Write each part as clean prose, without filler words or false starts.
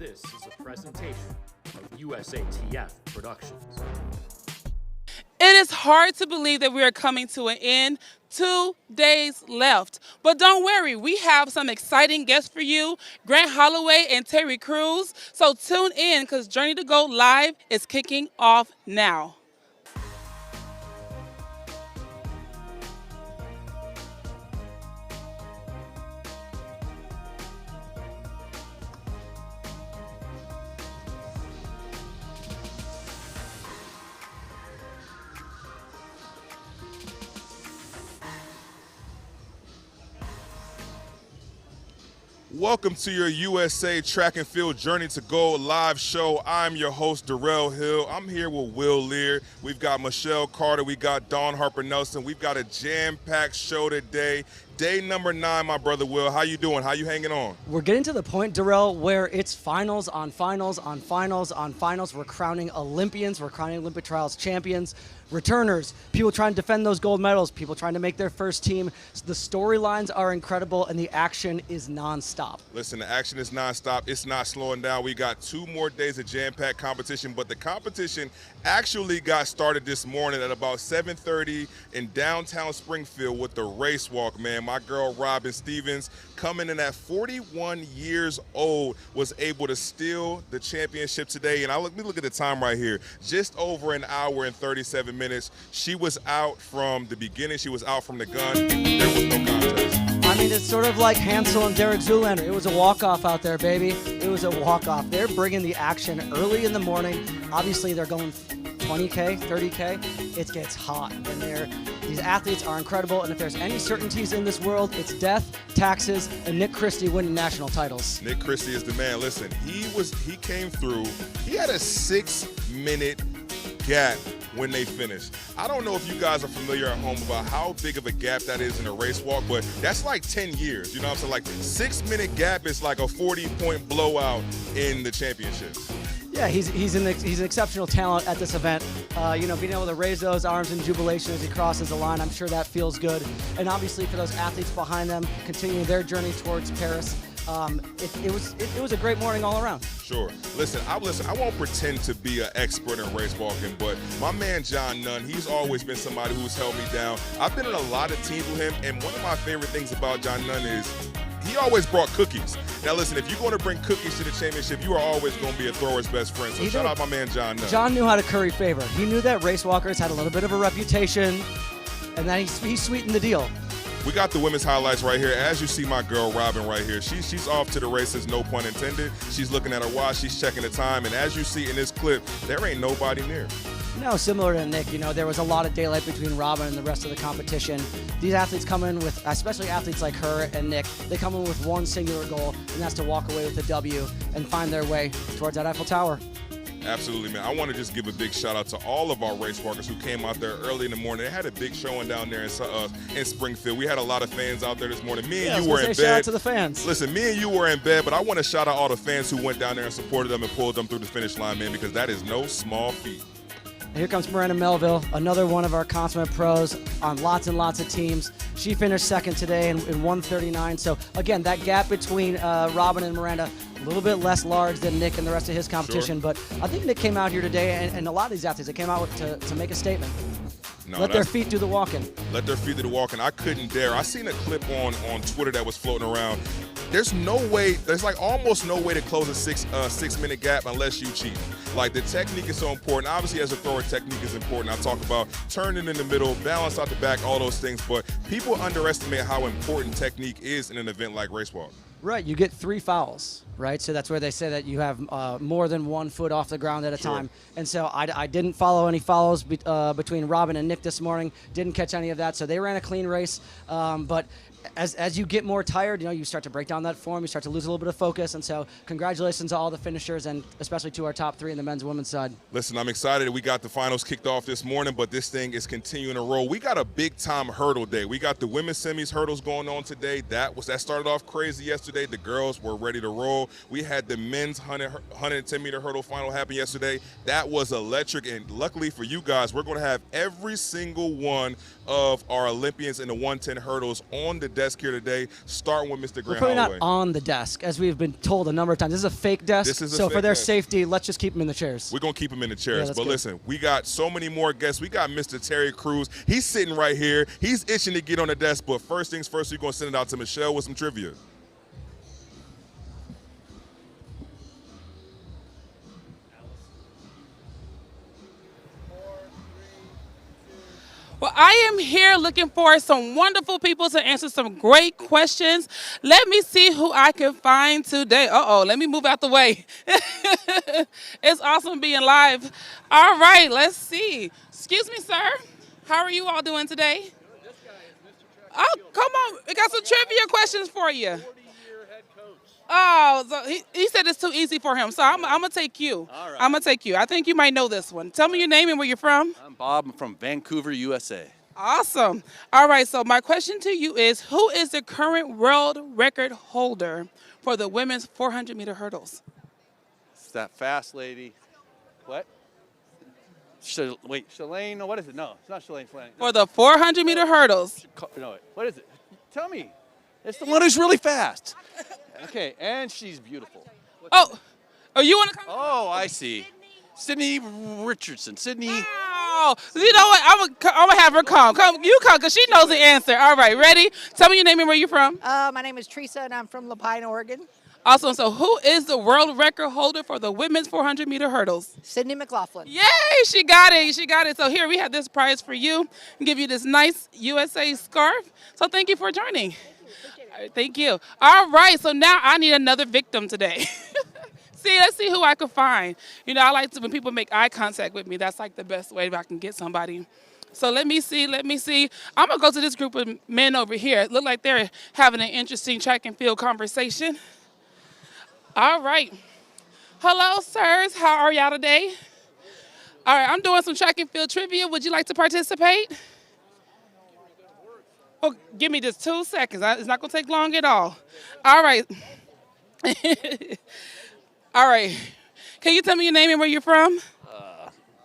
This is a presentation of USATF Productions. It is hard to believe that we are coming to an end. 2 days left. But don't worry, we have some exciting guests for you, Grant Holloway and Terry Crews. So tune in because Journey to Go Live is kicking off now. Welcome to your USA Track and Field Journey to Go live show. I'm your host, Darrell Hill. I'm here with Will Lear. We've got Michelle Carter. We got Dawn Harper-Nelson. We've got a jam-packed show today. Day number 9, my brother Will. How you doing? How you hanging on? We're getting to the point, Darrell, where it's finals on finals on finals on finals. We're crowning Olympians. We're crowning Olympic trials champions, returners, people trying to defend those gold medals, people trying to make their first team. The storylines are incredible, and the action is nonstop. Listen, the action is nonstop. It's not slowing down. We got 2 more days of jam-packed competition, but the competition actually got started this morning at about 7:30 in downtown Springfield with the race walk, man. My girl Robin Stevens, coming in at 41 years old, was able to steal the championship today. And let me look at the time right here. Just over an hour and 37 minutes. She was out from the beginning. She was out from the gun. There was no contest. I mean, it's sort of like Hansel and Derek Zoolander. It was a walk-off out there, baby. It was a walk-off. They're bringing the action early in the morning. Obviously, they're going 20K, 30K. It gets hot. And these athletes are incredible. And if there's any certainties in this world, it's death, taxes, and Nick Christie winning national titles. Nick Christie is the man. Listen, he came through. He had a 6-minute gap when they finished. I don't know if you guys are familiar at home about how big of a gap that is in a race walk, but that's like 10 years. You know what I'm saying? Like 6-minute gap is like a 40-point blowout in the championships. Yeah, he's an exceptional talent at this event. Being able to raise those arms in jubilation as he crosses the line, I'm sure that feels good. And obviously for those athletes behind them, continuing their journey towards Paris, it was a great morning all around. Sure. Listen, I won't pretend to be an expert in race walking, but my man John Nunn, he's always been somebody who's held me down. I've been in a lot of teams with him, and one of my favorite things about John Nunn is he always brought cookies. Now listen, if you're going to bring cookies to the championship, you are always going to be a thrower's best friend. So shout out my man John Nunn. John knew how to curry favor. He knew that race walkers had a little bit of a reputation, and then he sweetened the deal. We got the women's highlights right here. As you see my girl Robin right here, she's off to the races, no pun intended. She's looking at her watch, she's checking the time, and as you see in this clip, there ain't nobody near. No, similar to Nick, there was a lot of daylight between Robin and the rest of the competition. These athletes come in with, especially athletes like her and Nick, they come in with one singular goal, and that's to walk away with a W and find their way towards that Eiffel Tower. Absolutely, man. I want to just give a big shout out to all of our race walkers who came out there early in the morning. They had a big showing down there in Springfield. We had a lot of fans out there this morning. Me and you were in bed. Shout out to the fans. Listen, me and you were in bed, but I want to shout out all the fans who went down there and supported them and pulled them through the finish line, man, because that is no small feat. Here comes Miranda Melville, another one of our consummate pros on lots and lots of teams. She finished second today in 1:39. So, again, that gap between Robin and Miranda, a little bit less large than Nick and the rest of his competition. Sure. But I think Nick came out here today, and a lot of these athletes, they came out to make a statement. No, let their feet do the walking. Let their feet do the walking. I couldn't dare. I seen a clip on Twitter that was floating around. There's like almost no way to close a 6-minute gap unless you cheat. Like, the technique is so important. Obviously, as a thrower, technique is important. I talk about turning in the middle, balance out the back, all those things. But people underestimate how important technique is in an event like race walk. Right, you get 3 fouls, right? So that's where they say that you have more than 1 foot off the ground at a time. And so I didn't follow any follows between Robin and Nick this morning. Didn't catch any of that. So they ran a clean race. But as you get more tired, you start to break down that form. You start to lose a little bit of focus. And so congratulations to all the finishers, and especially to our top 3 in the men's and women's side. Listen, I'm excited. We got the finals kicked off this morning, but this thing is continuing to roll. We got a big-time hurdle day. We got the women's semis hurdles going on today. That started off crazy yesterday. The girls were ready to roll. We had the men's 110-meter hurdle final happen yesterday. That was electric, and luckily for you guys, we're going to have every single one of our Olympians in the 110 hurdles on the desk here today, starting with Mr. We're Grant putting Holloway. out on the desk, as we've been told a number of times. This is a fake desk, This is a so fake for their desk. safety, let's just keep them in the chairs. We're going to keep him in the chairs. that's But good. listen, we got so many more guests. We got Mr. Terry Crews. He's sitting right here. He's itching to get on the desk. But first things first, we're going to send it out to Michelle with some trivia. Well, I am here looking for some wonderful people to answer some great questions. Let me see who I can find today. Let me move out the way. It's awesome being live. All right, let's see. Excuse me, sir. How are you all doing today? Oh, come on. We got some trivia questions for you. 40-year head coach. Oh, so he said it's too easy for him, so I'm going to take you. All right. I'm going to take you. I think you might know this one. Tell me your name and where you're from. I'm Bob. I'm from Vancouver, USA. Awesome. All right, so my question to you is, who is the current world record holder for the women's 400-meter hurdles? It's that fast lady. What? Wait, Shalane? No, what is it? No, it's not Shalane. For the 400-meter hurdles. No, what is it? Tell me. It's the one who's really fast. Okay, and she's beautiful. Oh, you want to come? Oh, I see. Sydney Richardson. Sydney. Oh, you know what? I'm gonna have her come. You come, because she knows the answer. All right, ready? Tell me your name and where you're from. My name is Teresa, and I'm from Lapine, Oregon. Awesome. So who is the world record holder for the women's 400-meter hurdles? Sydney McLaughlin. Yay, she got it. She got it. So here we have this prize for you and give you this nice USA scarf. So thank you for joining. All right, thank you. All right, so now I need another victim today. Let's see who I can find. You know, I like to, when people make eye contact with me, that's like the best way if I can get somebody. So let me see. I'm going to go to this group of men over here. It look like they're having an interesting track and field conversation. All right. Hello, sirs. How are y'all today? All right, I'm doing some track and field trivia. Would you like to participate? Oh, give me just 2 seconds. It's not going to take long at all. All right. All right. Can you tell me your name and where you're from?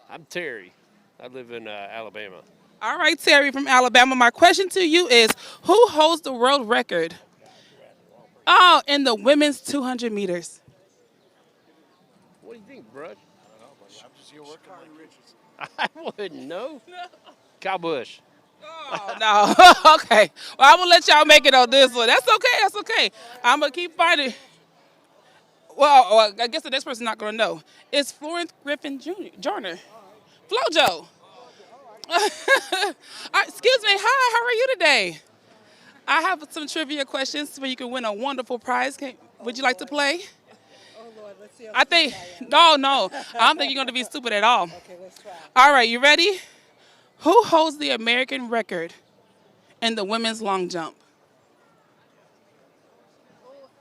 I'm Terry. I live in Alabama. All right, Terry from Alabama. My question to you is, who holds the world record? Oh, in the women's 200 meters. What do you think, Brush? I wouldn't know. Kyle Busch. Oh, no. Okay. Well, I'm going to let y'all make it on this one. That's okay. I'm going to keep finding. Well, I guess the next person's not going to know. It's Florence Griffin Joyner. Flojo. Excuse me. Hi, how are you today? I have some trivia questions where you can win a wonderful prize. Would you like to play? Oh, Lord, let's see how I think, no. I don't think you're going to be stupid at all. Okay, let's try. All right, you ready? Who holds the American record in the women's long jump?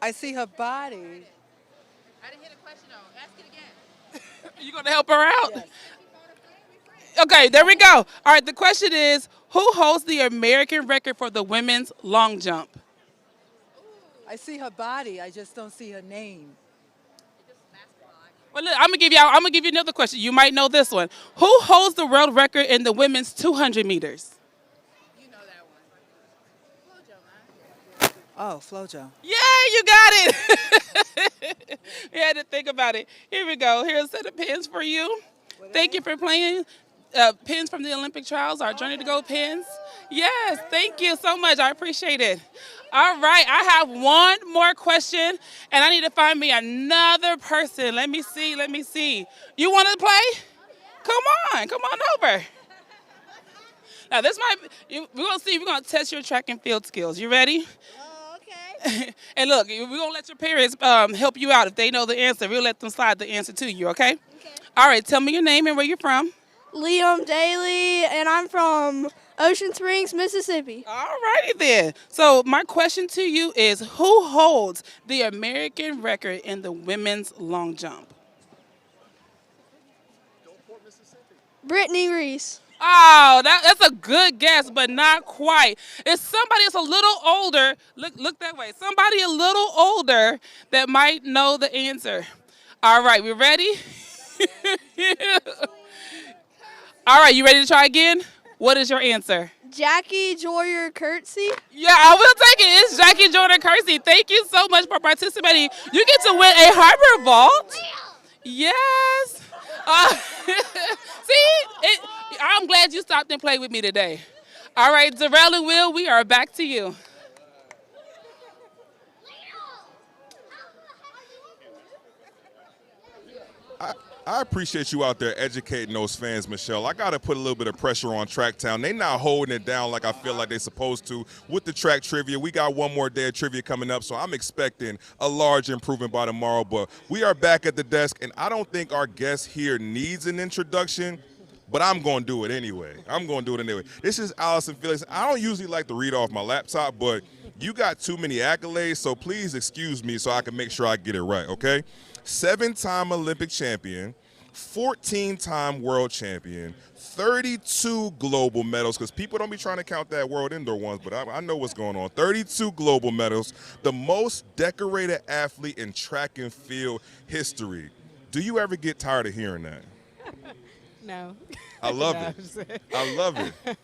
I see her body. I didn't hear the question, though. Ask it again. You going to help her out? Yes. Okay, there we go. All right, the question is, who holds the American record for the women's long jump? I see her body. I just don't see her name. Well, look, I'm gonna give you another question. You might know this one. Who holds the world record in the women's 200 meters? You know that one. Oh, Flojo. Yeah, you got it. You had to think about it. Here we go. Here's a set of pins for you. Thank you for playing. Pins from the Olympic trials, our Journey to Go pins. Yes, thank you so much. I appreciate it. All right, I have one more question, and I need to find me another person. Let me see. You want to play? Come on over. Now, this might be, we're going to see, we're going to test your track and field skills. You ready? Oh, okay. And look, we're going to let your parents help you out. If they know the answer, we'll let them slide the answer to you, okay? All right, tell me your name and where you're from. Liam Daly, and I'm from Ocean Springs, Mississippi. All righty then. So my question to you is, who holds the American record in the women's long jump? Brittany Reese. Oh, that's a good guess, but not quite. It's somebody that's a little older. Look that way. Somebody a little older that might know the answer. All right, we ready? All right, you ready to try again? What is your answer? Jackie Joyer Curtsy. Yeah, I will take it. It's Jackie Jordan Kersey. Thank you so much for participating. You get to win a Harbor Vault. Yes. See, I'm glad you stopped and played with me today. All right, Darrell and Will, we are back to you. I appreciate you out there educating those fans, Michelle. I got to put a little bit of pressure on Tracktown. They not holding it down like I feel like they're supposed to with the track trivia. We got one more day of trivia coming up, so I'm expecting a large improvement by tomorrow. But we are back at the desk, and I don't think our guest here needs an introduction, but I'm going to do it anyway. This is Allyson Felix. I don't usually like to read off my laptop, but you got too many accolades, so please excuse me so I can make sure I get it right, okay? 7-time Olympic champion, 14-time world champion, 32 global medals, because people don't be trying to count that world indoor ones, but I know what's going on. 32 global medals, the most decorated athlete in track and field history. Do you ever get tired of hearing that? No. I love it. I love it.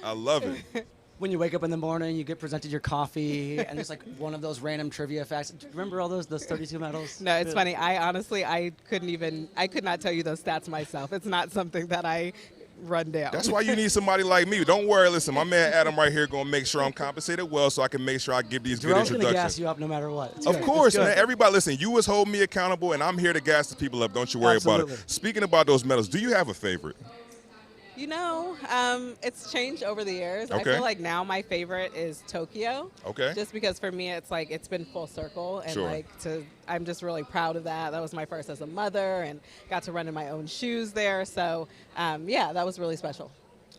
I love it. When you wake up in the morning, you get presented your coffee, and it's like one of those random trivia facts. Do you remember all those 32 medals? No, it's funny. I could not tell you those stats myself. It's not something that I run down. That's why you need somebody like me. Don't worry. Listen, my man Adam right here going to make sure I'm compensated well so I can make sure I give these good Darrell's introductions. going to gas you up no matter what. It's Of good. course, It's good. man. Everybody, listen, you was holding me accountable, and I'm here to gas the people up. Don't you worry about Absolutely. it. Speaking about those medals, do you have a favorite? You know, it's changed over the years. Okay. I feel like now my favorite is Tokyo. Okay. Just because for me it's like it's been full circle, and Sure. I'm just really proud of that. That was my first as a mother, and got to run in my own shoes there. So yeah, that was really special.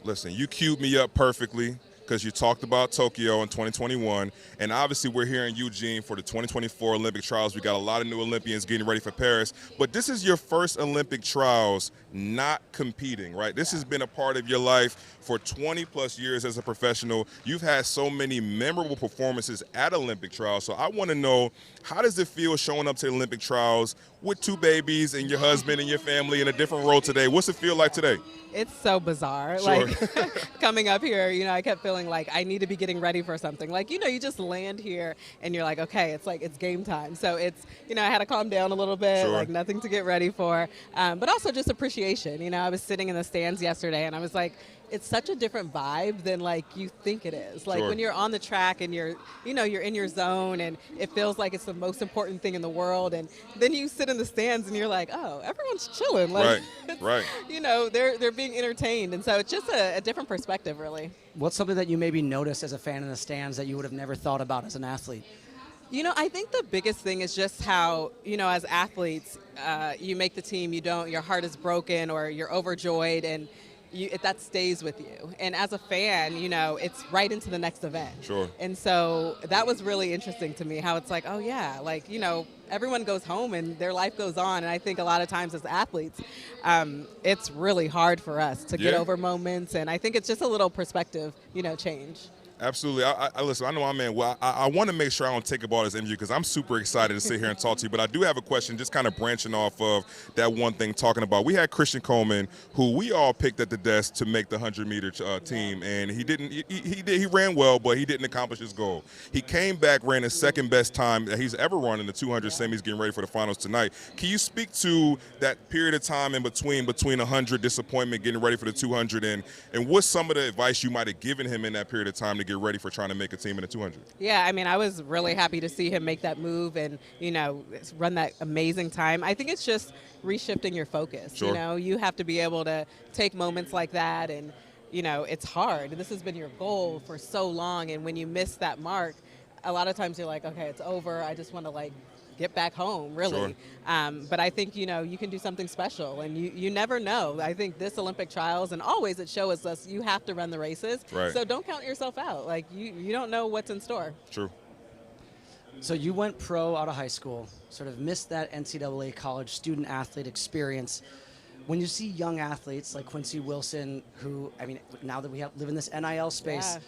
Listen, you queued me up perfectly because you talked about Tokyo in 2021, and obviously we're here in Eugene for the 2024 Olympic trials. We got a lot of new Olympians getting ready for Paris, but this is your first Olympic trials not competing, right? This has been a part of your life for 20 plus years as a professional. You've had so many memorable performances at Olympic trials, so I want to know, how does it feel showing up to the Olympic trials with 2 babies and your husband and your family in a different role today? What's it feel like today? It's so bizarre. Sure. Like coming up here, you know, I kept feeling like I need to be getting ready for something. Like, you know, you just land here and you're like, okay, it's game time. So it's, you know, I had to calm down a little bit, Sure. like nothing to get ready for, but also just appreciation. You know, I was sitting in the stands yesterday and I was like, it's such a different vibe than like you think it is. Like Sure. when you're on the track and you're in your zone and it feels like it's the most important thing in the world, and then you sit in the stands and you're like, oh, everyone's chilling. Like, Right. You know, they're being entertained, and so it's just a different perspective, really. What's something that you maybe noticed as a fan in the stands that you would have never thought about as an athlete? You know, I think the biggest thing is just how, you know, as athletes, you make the team, your heart is broken or you're overjoyed, and that stays with you. And as a fan, you know, it's right into the next event. Sure. And so that was really interesting to me, how it's like, oh yeah, like, you know, everyone goes home and their life goes on. And I think a lot of times as athletes, it's really hard for us to get over moments. And I think it's just a little perspective, you know, change. Absolutely. I listen, I know my man. Well, I want to make sure I don't take up all this interview because I'm super excited to sit here and talk to you. But I do have a question, just kind of branching off of that one thing, talking about. We had Christian Coleman, who we all picked at the desk to make the 100-meter team, and he didn't. He ran well, but he didn't accomplish his goal. He came back, ran his second best time that he's ever run in the 200 semis, getting ready for the finals tonight. Can you speak to that period of time in between 100 disappointment, getting ready for the 200, and what's some of the advice you might have given him in that period of time to get ready for trying to make a team in the 200? Yeah, I mean, I was really happy to see him make that move and, you know, run that amazing time. I think it's just reshifting your focus. Sure. You know, you have to be able to take moments like that, and, you know, it's hard. This has been your goal for so long, and when you miss that mark, a lot of times you're like, okay, it's over. I just want to, like, get back home, really. Sure. But I think, you know, you can do something special, and you never know. I think this Olympic trials, and always it shows us you have to run the races. Right. So don't count yourself out. Like, you don't know what's in store. True. So you went pro out of high school, sort of missed that NCAA college student athlete experience. When you see young athletes like Quincy Wilson, who, I mean, now that we live in this NIL space,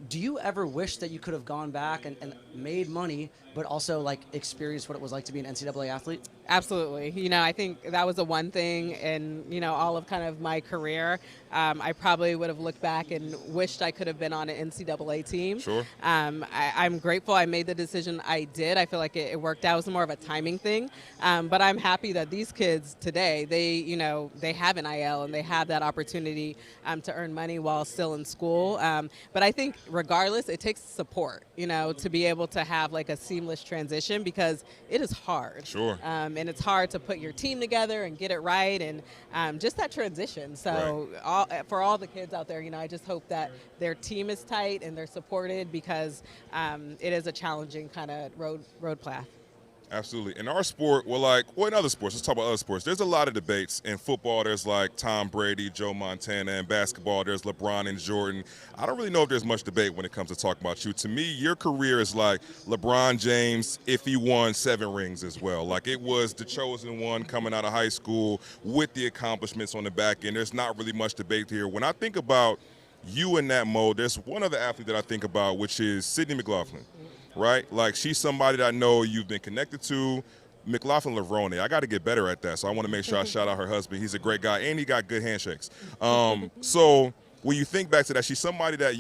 do you ever wish that you could have gone back and made money, but also like experienced what it was like to be an NCAA athlete? Absolutely. I think that was the one thing in, all of kind of my career. I probably would have looked back and wished I could have been on an NCAA team. Sure. I'm grateful I made the decision I did. I feel like it worked out. It was more of a timing thing. But I'm happy that these kids today, they have an IL and they have that opportunity to earn money while still in school. But I think regardless, it takes support, to be able to have like a seamless transition, because it is hard. Sure. And it's hard to put your team together and get it right, and just that transition. So for all the kids out there, I just hope that their team is tight and they're supported, because it is a challenging kind of road path. Absolutely. In our sport, in other sports, let's talk about other sports. There's a lot of debates. In football, there's like Tom Brady, Joe Montana. In basketball, there's LeBron and Jordan. I don't really know if there's much debate when it comes to talking about you. To me, your career is like LeBron James if he won 7 rings as well. Like, it was the chosen one coming out of high school with the accomplishments on the back end. There's not really much debate here. When I think about you in that mode, there's one other athlete that I think about, which is Sydney McLaughlin. Right? Like, she's somebody that I know you've been connected to. McLaughlin Lavrone. I got to get better at that, so I want to make sure I shout out her husband. He's a great guy, and he got good handshakes. So when you think back to that, she's somebody that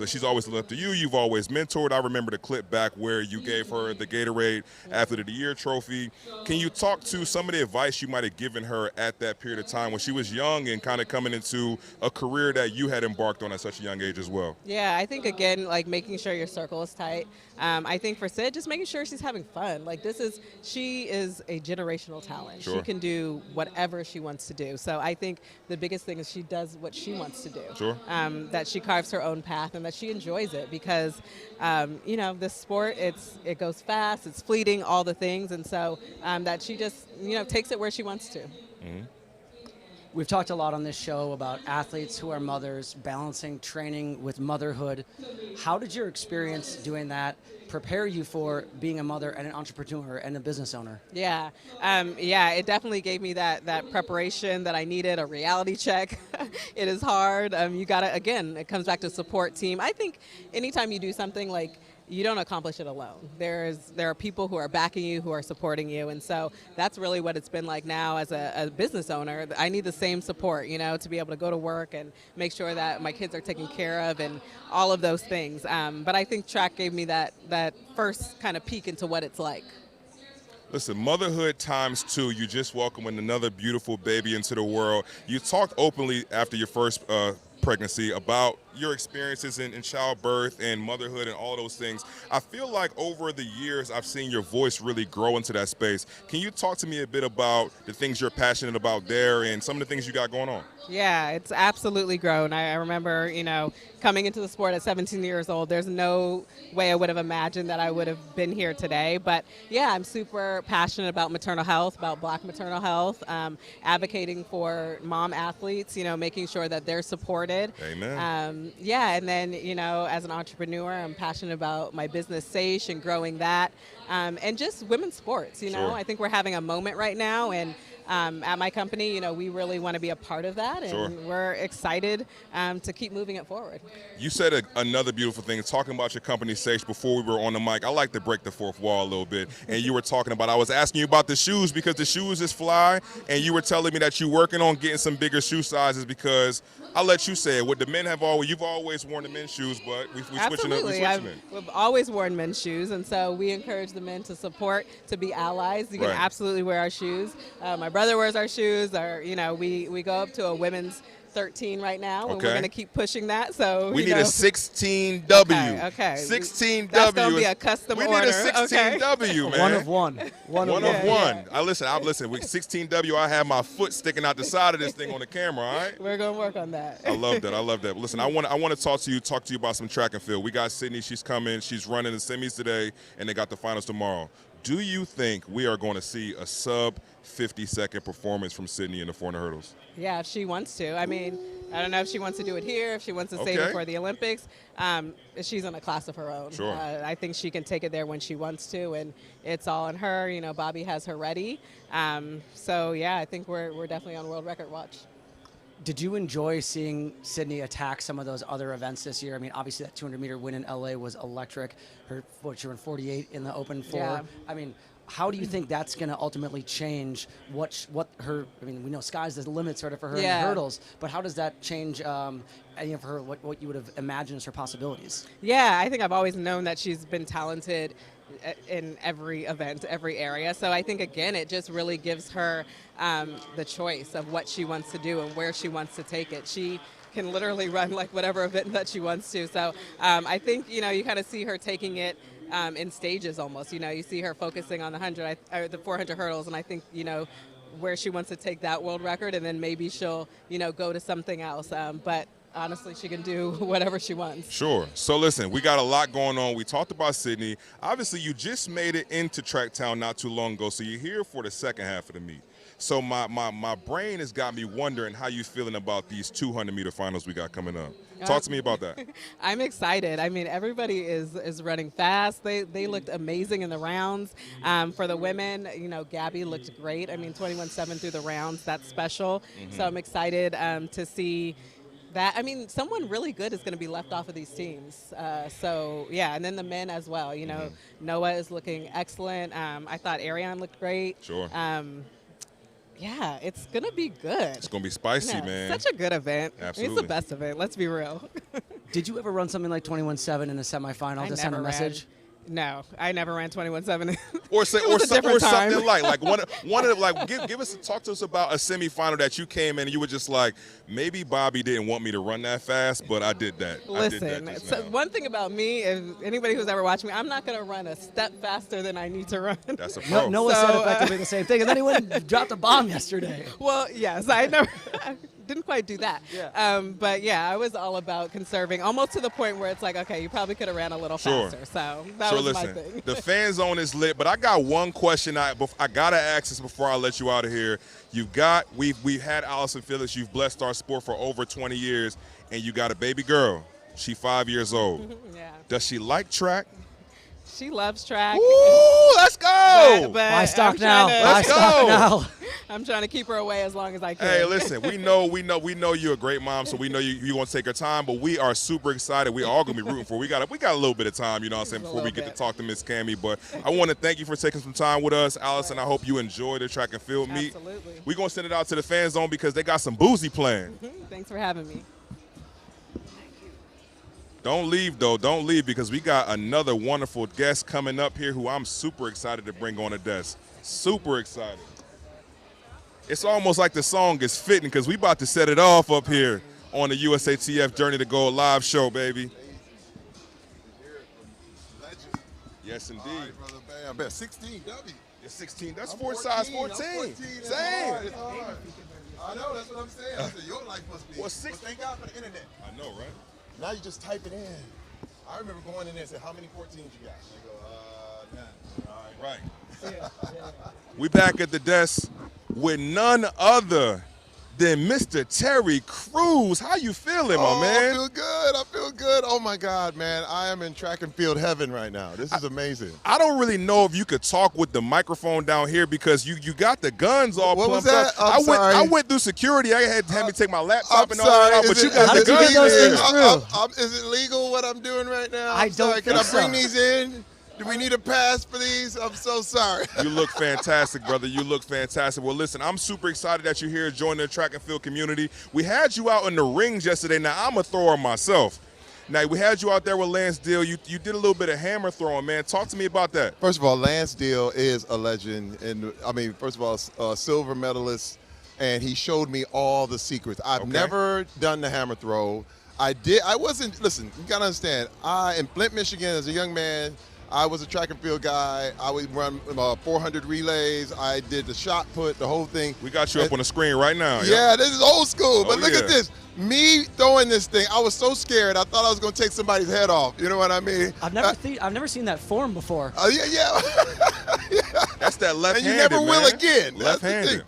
she's always lived up to you. You've always mentored. I remember the clip back where you gave her the Gatorade Athlete of the Year trophy. Can you talk to some of the advice you might have given her at that period of time when she was young and kind of coming into a career that you had embarked on at such a young age as well? Yeah, I think, again, like making sure your circle is tight. I think for Sid, just making sure she's having fun. Like, she is a generational talent. Sure. She can do whatever she wants to do. So I think the biggest thing is she does what she wants to do. Sure. That she carves her own path and that she enjoys it, because, this sport, it goes fast, it's fleeting, all the things. And so that she just, takes it where she wants to. Mm-hmm. We've talked a lot on this show about athletes who are mothers, balancing training with motherhood. How did your experience doing that prepare you for being a mother and an entrepreneur and a business owner? Yeah, it definitely gave me that preparation that I needed, a reality check. It is hard. You gotta, again, it comes back to support team. I think anytime you do something, like, you don't accomplish it alone. There are people who are backing you, who are supporting you, and so that's really what it's been like now as a business owner. I need the same support, to be able to go to work and make sure that my kids are taken care of and all of those things. But I think track gave me that first kind of peek into what it's like. Listen, motherhood ×2. You just welcomed another beautiful baby into the world. You talked openly after your first pregnancy about your experiences in childbirth and motherhood and all those things. I feel like over the years I've seen your voice really grow into that space. Can you talk to me a bit about the things you're passionate about there and some of the things you got going on? Yeah, it's absolutely grown. I remember, coming into the sport at 17 years old, there's no way I would have imagined that I would have been here today. But yeah, I'm super passionate about maternal health, about Black maternal health, advocating for mom athletes, making sure that they're supported. Amen. And then, as an entrepreneur, I'm passionate about my business, Sage, and growing that. And just women's sports, Sure. I think we're having a moment right now, and at my company, we really want to be a part of that, and Sure. we're excited to keep moving it forward. You said another beautiful thing, talking about your company, Sage, before we were on the mic. I like to break the fourth wall a little bit. And you were talking about, I was asking you about the shoes because the shoes is fly, and you were telling me that you're working on getting some bigger shoe sizes because, I'll let you say it, what the men you've always worn the men's shoes, but we switching it. We've always worn men's shoes, and so we encourage the men to support, to be allies. You can Right. absolutely wear our shoes. My brother wears our shoes. We go up to a women's 13 right now, and Okay. we're going to keep pushing that. So We need a 16W. Okay. 16W. That's going to be a custom we order. need a 16W, man. One of one. One of one. one. I listen. With 16W, I have my foot sticking out the side of this thing on the camera. All right. We're going to work on that. I love that. Listen, I want to talk to you about some track and field. We got Sydney. She's coming. She's running the semis today, and they got the finals tomorrow. Do you think we are going to see a sub 50-second performance from Sydney in the 400 hurdles? Yeah, if she wants to. I mean, I don't know if she wants to do it here, if she wants to save it for the Olympics. She's in a class of her own. Sure. I think she can take it there when she wants to, and it's all on her. Bobby has her ready. So, yeah, I think we're definitely on world record watch. Did you enjoy seeing Sydney attack some of those other events this year? I mean, obviously that 200-meter win in LA was electric. She ran 48 in the Open 4. Yeah. I mean, how do you think that's going to ultimately change what her? I mean, we know sky's the limit sort of for her in the hurdles, but how does that change? For her, what you would have imagined as her possibilities? Yeah, I think I've always known that she's been talented in every event, every area. So I think, again, it just really gives her the choice of what she wants to do and where she wants to take it. She can literally run like whatever event that she wants to. So I think, you kind of see her taking it in stages almost. You see her focusing on the 400 hurdles, and I think, where she wants to take that world record, and then maybe she'll, go to something else. But honestly, she can do whatever she wants. Sure. So listen, we got a lot going on. We talked about Sydney. Obviously, you just made it into Track Town not too long ago, so you're here for the second half of the meet. So my brain has got me wondering how you feeling about these 200-meter finals we got coming up. Talk to me about that. I'm excited. I mean, everybody is running fast. They looked amazing in the rounds. For the women, Gabby looked great. I mean, 21.7 through the rounds. That's special. So I'm excited to see that. I mean, someone really good is going to be left off of these teams. And then the men as well. Noah is looking excellent. I thought Ariane looked great. Sure. Yeah, it's going to be good. It's going to be spicy, man. Such a good event. Absolutely. It's the best event. Let's be real. Did you ever run something like 21.7 in a semifinal to send a message? No, I never ran 21.7. Or something talk to us about a semifinal that you came in and you were just like, maybe Bobby didn't want me to run that fast, but I did that. Listen, one thing about me, if anybody who's ever watched me, I'm not going to run a step faster than I need to run. That's a pro. Noah said effectively the same thing, and then he went and dropped a bomb yesterday. Well, yes, I never. Didn't quite do that. Yeah. But yeah, I was all about conserving, almost to the point where it's like, okay, you probably could have ran a little faster. So that was my thing. The fan zone is lit, but I got one question I gotta ask this before I let you out of here. We've had Allyson Felix. You've blessed our sport for over 20 years, and you got a baby girl. She's 5 years old. Yeah. Does she like track? She loves track. Ooh, let's go! But Buy stock now. Buy stock now. I'm trying to keep her away as long as I can. Hey, listen, we know you're a great mom, so we know you want to take her time, but we are super excited. We all gonna be rooting for her. We got a little bit of time, before we get to talk to Miss Cammie. But I want to thank you for taking some time with us, Allyson. I hope you enjoy the track and field meet. Absolutely. We're gonna send it out to the fan zone because they got some boozy playing. Thanks for having me. Don't leave, though. Don't leave, because we got another wonderful guest coming up here who I'm super excited to bring on the desk. Super excited. It's almost like the song is fitting because we about to set it off up here on the USATF Journey to Gold live show, baby. Yes, indeed. All right, brother, bam. Bet 16 W. It's 16. That's size 14. Same. It's hard. I know, that's what I'm saying. I said, your life must be. Well, thank God for the internet. I know, right? Now you just type it in. I remember going in there and saying, how many 14s you got? You go, none. All right. Right. We back at the desk with none other than Mr. Terry Crews. How you feeling, my man? I feel good. I feel good. Oh, my God, man. I am in track and field heaven right now. This is amazing. I don't really know if you could talk with the microphone down here because you got the guns all what plumped was that? up. I went through security. I had me take my laptop and all that out, but you got the guns in. Is it legal what I'm doing right now? I don't think Can I bring so. these in? Do we need a pass for these? I'm so sorry. You look fantastic, brother. You look fantastic. Well, listen, I'm super excited that you're here joining the track and field community. We had you out in the rings yesterday. Now, I'm a thrower myself. Now, we had you out there with Lance Deal. You did a little bit of hammer throwing, man. Talk to me about that. First of all, Lance Deal is a legend. And I mean, first of all, a silver medalist, and he showed me all the secrets. I've never done the hammer throw. Listen, you got to understand, in Flint, Michigan, as a young man, I was a track and field guy. I would run 400 relays. I did the shot put, the whole thing. We got you up on the screen right now. Yeah, this is old school. But look at this. Me throwing this thing, I was so scared. I thought I was going to take somebody's head off. You know what I mean? I've never seen that form before. Yeah. That's that left-handed, and you never will man. again. Left-handed. That's the thing.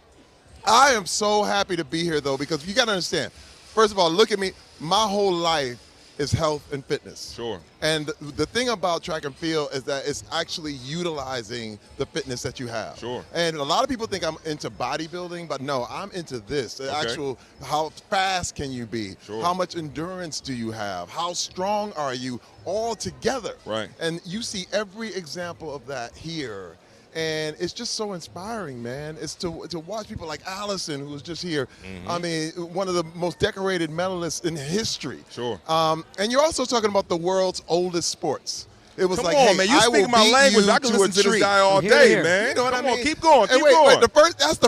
I am so happy to be here, though, because you got to understand. First of all, look at me. My whole life is health and fitness. Sure. And the thing about track and field is that it's actually utilizing the fitness that you have. Sure. And a lot of people think I'm into bodybuilding, but no, I'm into this. The actual, how fast can you be? Sure. How much endurance do you have? How strong are you all together? Right. And you see every example of that here. And it's just so inspiring, man. It's to watch people like Allyson, who was just here. I mean, one of the most decorated medalists in history. Sure. And you're also talking about the world's oldest sports. It was Come like, on, hey, man, you I speak will my beat language. you I can to listen a to this tree. guy all Here, day, here. man. You know what Come I mean? on, keep going, And keep wait, going. the first, that's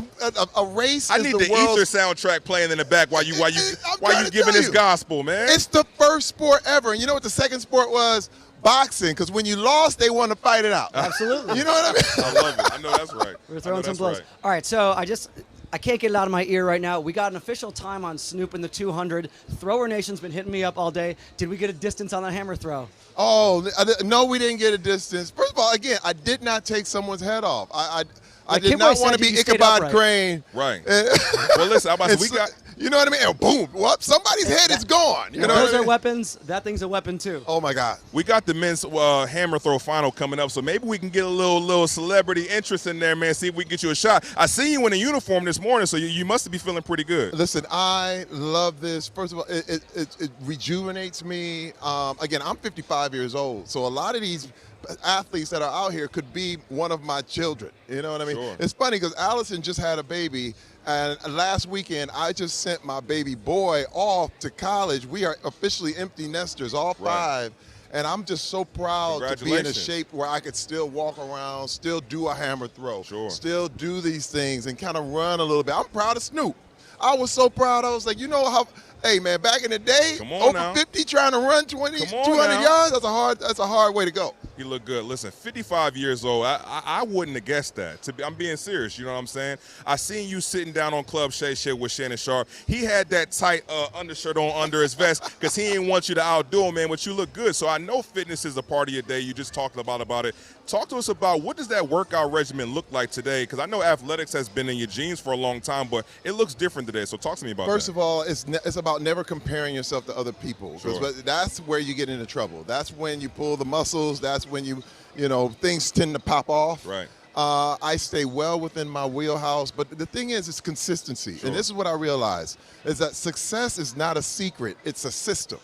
a race. I is need the the world's, Ether soundtrack playing in the back while you trying to giving tell this you. gospel, man. It's the first sport ever. And you know what the second sport was? Boxing, because when you lost, they want to fight it out. Absolutely. You know what I mean? I love it. I know that's right. We're I throwing know some that's blows. right. All right, so I can't get it out of my ear right now. We got an official time on Snoop in the 200. Thrower Nation's been hitting me up all day. Did we get a distance on the hammer throw? Oh, no, we didn't get a distance. First of all, again, I did not take someone's head off. I did Kid not Boy want to said be you stayed Ichabod upright. Crane. Right. Well, listen, I'm about to say, we got. You know what I mean? And boom, well, somebody's head is gone. You know Those what I are mean? weapons. That thing's a weapon, too. Oh, my God. We got the men's hammer throw final coming up, so maybe we can get a little celebrity interest in there, man. See if we can get you a shot. I see you in a uniform this morning, so you must be feeling pretty good. Listen, I love this. First of all, it rejuvenates me. Again, I'm 55 years old, so a lot of these athletes that are out here could be one of my children. You know what I mean? Sure. It's funny because Allyson just had a baby, and last weekend I just sent my baby boy off to college. We are officially empty nesters, all five. And I'm just so proud to be in a shape where I could still walk around, still do a hammer throw, still do these things and kind of run a little bit. I'm proud of Snoop. I was so proud. I was like, you know how, hey, man, back in the day, over 50 trying to run 200 yards, that's a hard way to go. He looked good. Listen, 55 years old. I wouldn't have guessed that. I'm being serious. You know what I'm saying? I seen you sitting down on Club Shay Shay with Shannon Sharp. He had that tight undershirt on under his vest because he didn't want you to outdo him, man. But you look good. So I know fitness is a part of your day. You just talked about it. Talk to us about what does that workout regimen look like today? Because I know athletics has been in your genes for a long time, but it looks different today. So talk to me about that. First of all, it's about never comparing yourself to other people. Sure. That's where you get into trouble. That's when you pull the muscles. That's when you know, things tend to pop off. Right. I stay well within my wheelhouse, but the thing is, it's consistency. Sure. And this is what I realize, is that success is not a secret, it's a system.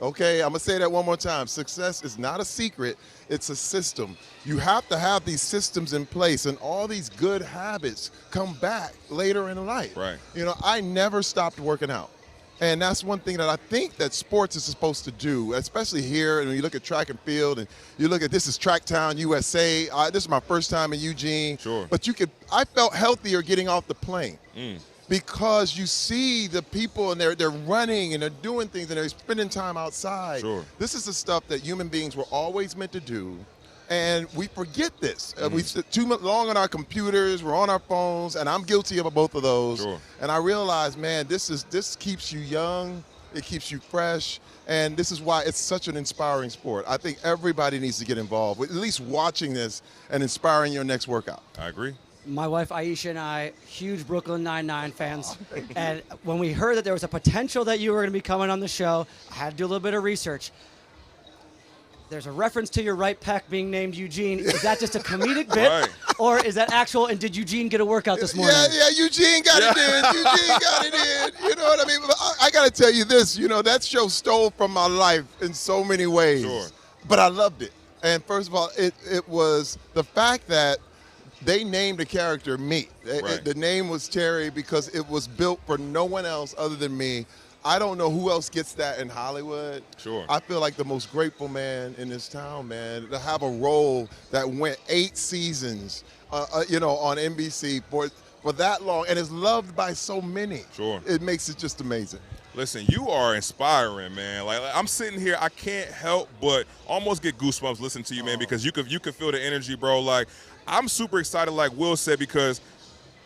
Okay, I'm gonna say that one more time. Success is not a secret, it's a system. You have to have these systems in place, and all these good habits come back later in life. Right. You know, I never stopped working out. And that's one thing that I think that sports is supposed to do, especially here. And when you look at track and field, and you look at this is Tracktown USA. This is my first time in Eugene. Sure. But I felt healthier getting off the plane because you see the people and they're running and they're doing things and they're spending time outside. Sure. This is the stuff that human beings were always meant to do. And we forget this. We sit too long on our computers, we're on our phones, and I'm guilty of both of those. Sure. And I realized, man, this keeps you young, it keeps you fresh, and this is why it's such an inspiring sport. I think everybody needs to get involved with at least watching this and inspiring your next workout. I agree. My wife Aisha and I, huge Brooklyn Nine-Nine fans. And when we heard that there was a potential that you were going to be coming on the show, I had to do a little bit of research. There's a reference to your right pec being named Eugene. Is that just a comedic bit? Right. Or is that actual, and did Eugene get a workout this morning? Yeah, Eugene got it in. Eugene got it in. You know what I mean? But I got to tell you this, you know, that show stole from my life in so many ways. Sure. But I loved it. And first of all, it was the fact that they named the character me. Right. The name was Terry because it was built for no one else other than me. I don't know who else gets that in Hollywood. Sure. I feel like the most grateful man in this town, man, to have a role that went 8 seasons, you know, on NBC for that long and is loved by so many. Sure. It makes it just amazing. Listen, you are inspiring, man. Like I'm sitting here, I can't help but almost get goosebumps listening to you, man, because you could feel the energy, bro. Like I'm super excited, like Will said, because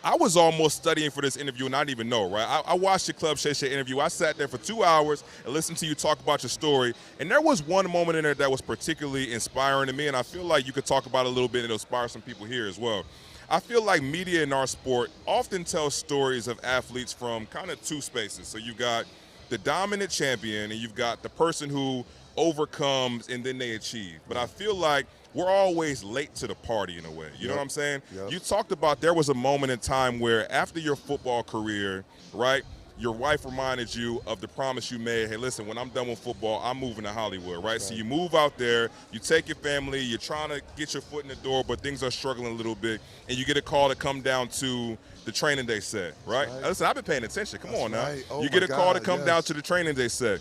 I was almost studying for this interview and I didn't even know, right? I watched your Club Shay Shay interview. I sat there for 2 hours and listened to you talk about your story. And there was one moment in there that was particularly inspiring to me, and I feel like you could talk about it a little bit and it'll inspire some people here as well. I feel like media in our sport often tells stories of athletes from kind of two spaces. So you got the dominant champion and you've got the person who overcomes and then they achieve. But I feel like we're always late to the party in a way. You know what I'm saying? Yep. You talked about there was a moment in time where after your football career, right, your wife reminded you of the promise you made. Hey, listen, when I'm done with football, I'm moving to Hollywood, right? So you move out there, you take your family, you're trying to get your foot in the door, but things are struggling a little bit, and you get a call to come down to the training day set, right? Listen, I've been paying attention. Come on now. Oh, you get a call to come yes. down to the training day set.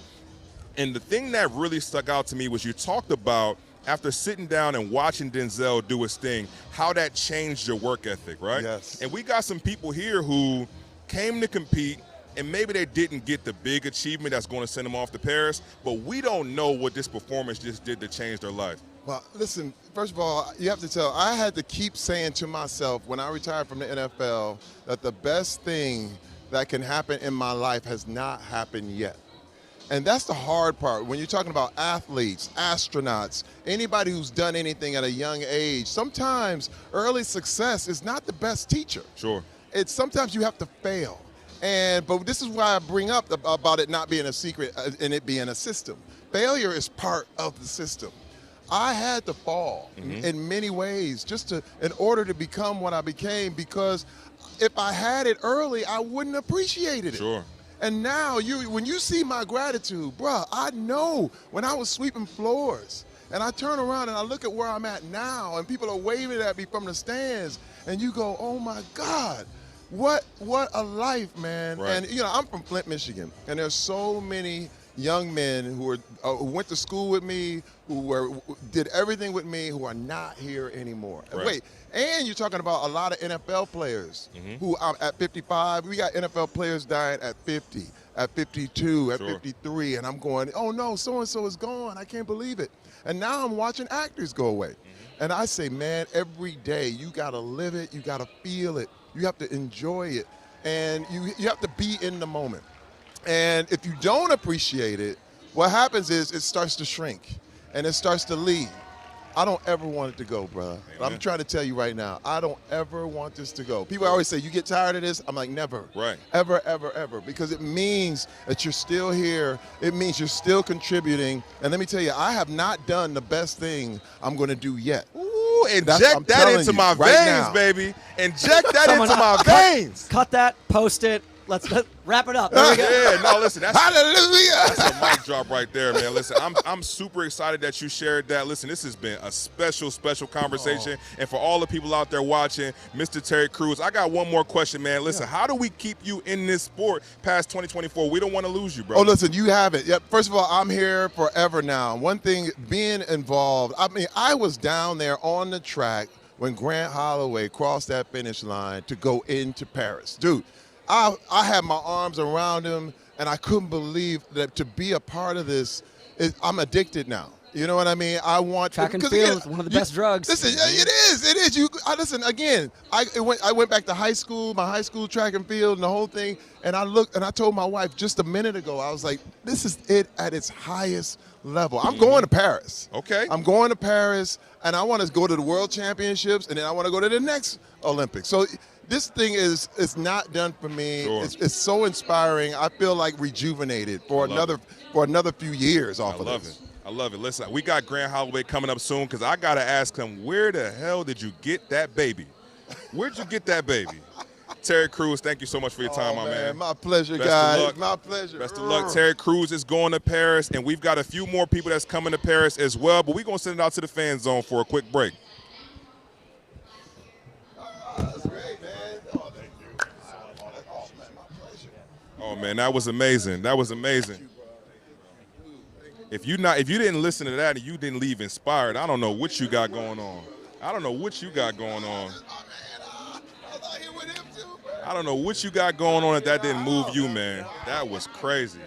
And the thing that really stuck out to me was you talked about, after sitting down and watching Denzel do his thing, how that changed your work ethic, right? Yes. And we got some people here who came to compete, and maybe they didn't get the big achievement that's going to send them off to Paris, but we don't know what this performance just did to change their life. Well, listen, first of all, you have to tell, I had to keep saying to myself when I retired from the NFL that the best thing that can happen in my life has not happened yet. And that's the hard part. When you're talking about athletes, astronauts, anybody who's done anything at a young age, sometimes early success is not the best teacher. Sure. It's sometimes you have to fail. But this is why I bring up about it not being a secret and it being a system. Failure is part of the system. I had to fall in many ways just in order to become what I became, because if I had it early, I wouldn't appreciate it. Sure. And now when you see my gratitude, bruh, I know when I was sweeping floors and I turn around and I look at where I'm at now and people are waving at me from the stands and you go, oh my God. What a life, man. Right. And, I'm from Flint, Michigan, and there's so many young men who went to school with me, who did everything with me, who are not here anymore. Right. Wait, and you're talking about a lot of NFL players who at 55, we got NFL players dying at 50, at 52, at 53, and I'm going, oh no, so-and-so is gone. I can't believe it. And now I'm watching actors go away. And I say, man, every day you got to live it, you got to feel it. You have to enjoy it, and you have to be in the moment. And if you don't appreciate it, what happens is it starts to shrink, and it starts to leave. I don't ever want it to go, brother. I'm trying to tell you right now, I don't ever want this to go. People always say, you get tired of this? I'm like, never. Right. Ever, ever, ever. Because it means that you're still here. It means you're still contributing. And let me tell you, I have not done the best thing I'm going to do yet. Ooh, inject that into my veins, baby. Inject that into my veins. Cut that, post it. Let's wrap it up. There we go. Yeah, no, listen. Hallelujah. That's a mic drop right there, man. Listen, I'm super excited that you shared that. Listen, this has been a special conversation. And for all the people out there watching, Mr. Terry Crews, I got one more question, man. Listen, how do we keep you in this sport past 2024? We don't want to lose you, bro. Oh, listen, you have it. Yep. First of all, I'm here forever now. One thing, being involved, I was down there on the track when Grant Holloway crossed that finish line to go into Paris. Dude, I had my arms around him, and I couldn't believe that to be a part of this, I'm addicted now. You know what I mean? I want track and field, one of the best drugs. Listen, it is. Listen again. I went back to high school, my high school track and field, and the whole thing. And I looked, and I told my wife just a minute ago, I was like, this is it at its highest level. I'm going to Paris. Okay. I'm going to Paris, and I want to go to the World Championships, and then I want to go to the next Olympics. So this thing is not done for me. Sure. It's so inspiring. I feel like rejuvenated for another few years off of this. I love it. Listen, we got Grant Holloway coming up soon because I got to ask him, where the hell did you get that baby? Where'd you get that baby? Terry Crews, thank you so much for your time, my man. My pleasure, Best guys. of luck. My pleasure. Best of luck. Terry Crews is going to Paris, and we've got a few more people that's coming to Paris as well, but we're going to send it out to the fan zone for a quick break. That's great, man. Oh, thank you. Oh, man, my pleasure. Oh, man, that was amazing. That was amazing. If you didn't listen to that and you didn't leave inspired, I don't know what you got going on. I don't know what you got going on. I don't know what you got going on if that didn't move you, man. That was crazy.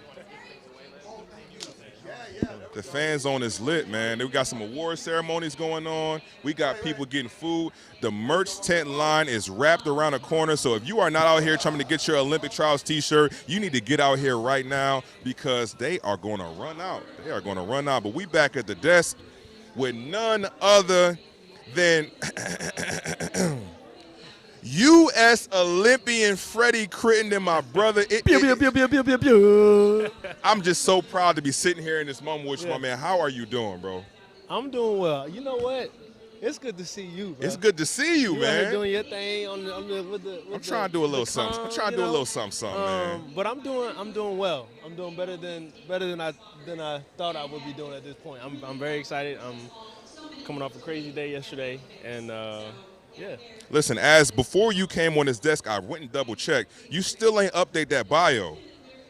The fan zone is lit, man. We got some award ceremonies going on. We got people getting food. The merch tent line is wrapped around the corner. So if you are not out here trying to get your Olympic Trials t-shirt, you need to get out here right now because they are going to run out. They are going to run out. But we back at the desk with none other than U.S. Olympian Freddy Crittenden, my brother. I'm just so proud to be sitting here in this moment with you, my man. How are you doing, bro? I'm doing well. You know what? It's good to see you, bro. It's good to see you, man. You're doing your thing with I'm trying to do a little something. I'm trying to do a little something, man. But I'm doing well. I'm doing better than I thought I would be doing at this point. I'm very excited. I'm coming off a crazy day yesterday, and yeah. Listen, before you came on this desk, I went and double checked. You still ain't update that bio.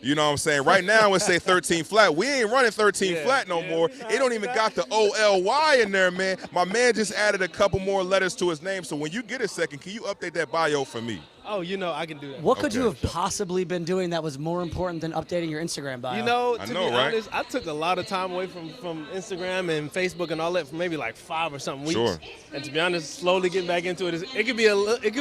You know what I'm saying? Right now, it say 13 flat. We ain't running 13 flat no more. It don't even got the OLY in there, man. My man just added a couple more letters to his name. So when you get a second, can you update that bio for me? Oh, I can do that. What could you have possibly been doing that was more important than updating your Instagram bio? To be honest, I took a lot of time away from Instagram and Facebook and all that for maybe like 5 or something weeks. Sure. And to be honest, slowly getting back into it, it could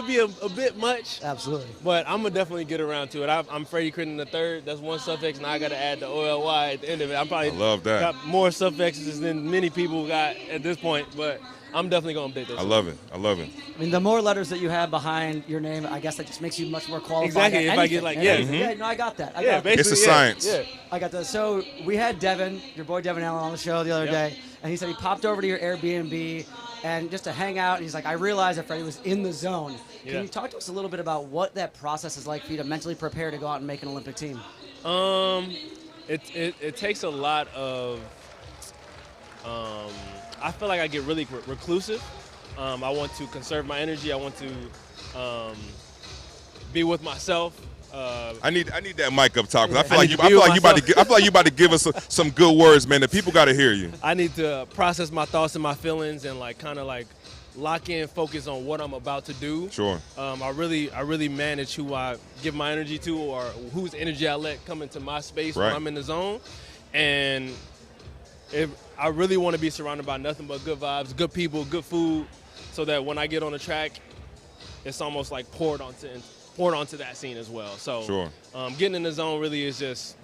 be a bit much. Absolutely. But I'm gonna definitely get around to it. I'm Freddy Crittenden III. That's one suffix. Now I got to add the OLY at the end of it. I love that. Got more suffixes than many people got at this point, but I'm definitely going to update that. I love it. I mean, the more letters that you have behind your name, I guess that just makes you much more qualified. Exactly. If I get Yeah, no, I got that. It's a science. Yeah. I got that. So we had Devin, your boy Devin Allen, on the show the other day, and he said he popped over to your Airbnb and just to hang out. And he's like, I realized that Freddie was in the zone. Can you talk to us a little bit about what that process is like for you to mentally prepare to go out and make an Olympic team? It takes a lot of. I feel like I get really reclusive. I want to conserve my energy. I want to be with myself. I need that mic up top because I feel like you about to give us some good words, man. The people got to hear you. I need to process my thoughts and my feelings and kind of lock in, focus on what I'm about to do. Sure. I really manage who I give my energy to or whose energy I let come into my space when I'm in the zone, and I really want to be surrounded by nothing but good vibes, good people, good food, so that when I get on the track, it's almost like poured onto that scene as well. So getting in the zone really is just,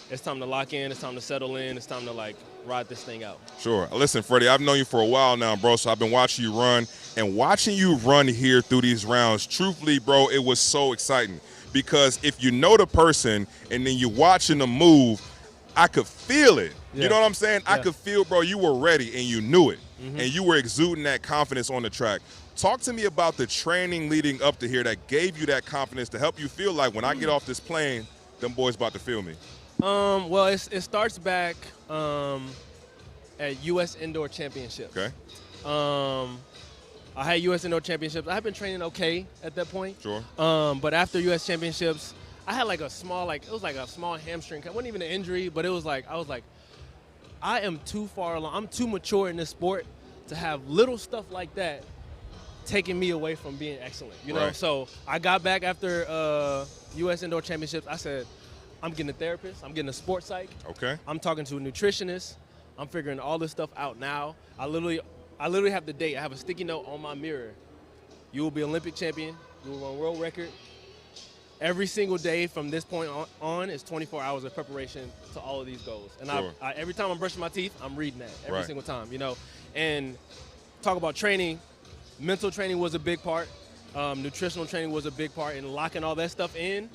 it's time to lock in, it's time to settle in, it's time to ride this thing out. Sure. Listen, Freddie, I've known you for a while now, bro, so I've been watching you run, and watching you run here through these rounds, truthfully, bro, it was so exciting because if you know the person and then you're watching them move, I could feel it. You know what I'm saying? I could feel, bro, you were ready and you knew it. And you were exuding that confidence on the track. Talk to me about the training leading up to here that gave you that confidence to help you feel like when I get off this plane, them boys about to feel me. Well, it starts back at U.S. Indoor Championships. Okay. I had U.S. Indoor Championships. I had been training okay at that point. Sure. But after U.S. Championships, I had it was like a small hamstring. It wasn't even an injury, but it was I was like, I am too far along. I'm too mature in this sport to have little stuff like that taking me away from being excellent. You know, so I got back after U.S. Indoor Championships. I said, I'm getting a therapist. I'm getting a sports psych. Okay. I'm talking to a nutritionist. I'm figuring all this stuff out now. I literally have the date. I have a sticky note on my mirror. You will be Olympic champion. You will run world record. Every single day from this point on is 24 hours of preparation to all of these goals. And I every time I'm brushing my teeth, I'm reading that every single time, And talk about training, mental training was a big part. Nutritional training was a big part. And locking all that stuff in,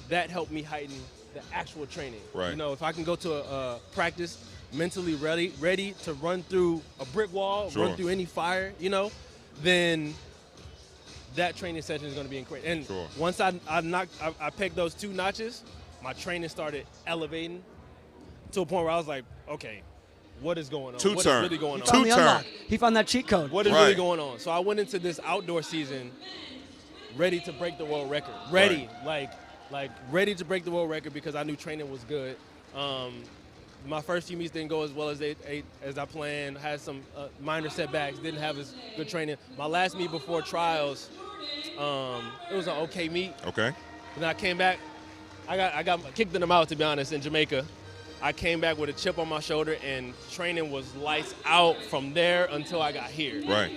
that helped me heighten the actual training. Right. If I can go to a practice mentally ready to run through a brick wall, run through any fire, then that training session is going to be incredible. And once I pegged those 2 notches, my training started elevating to a point where I was like, okay, what is going on? What is really going on? He found that cheat code. What is really going on? So I went into this outdoor season ready to break the world record. Ready to break the world record because I knew training was good. My first few meets didn't go as well as I planned. Had some minor setbacks. Didn't have as good training. My last meet before trials, it was an okay meet. Okay. Then I came back. I got kicked in the mouth, to be honest, in Jamaica. I came back with a chip on my shoulder, and training was lights out from there until I got here. Right.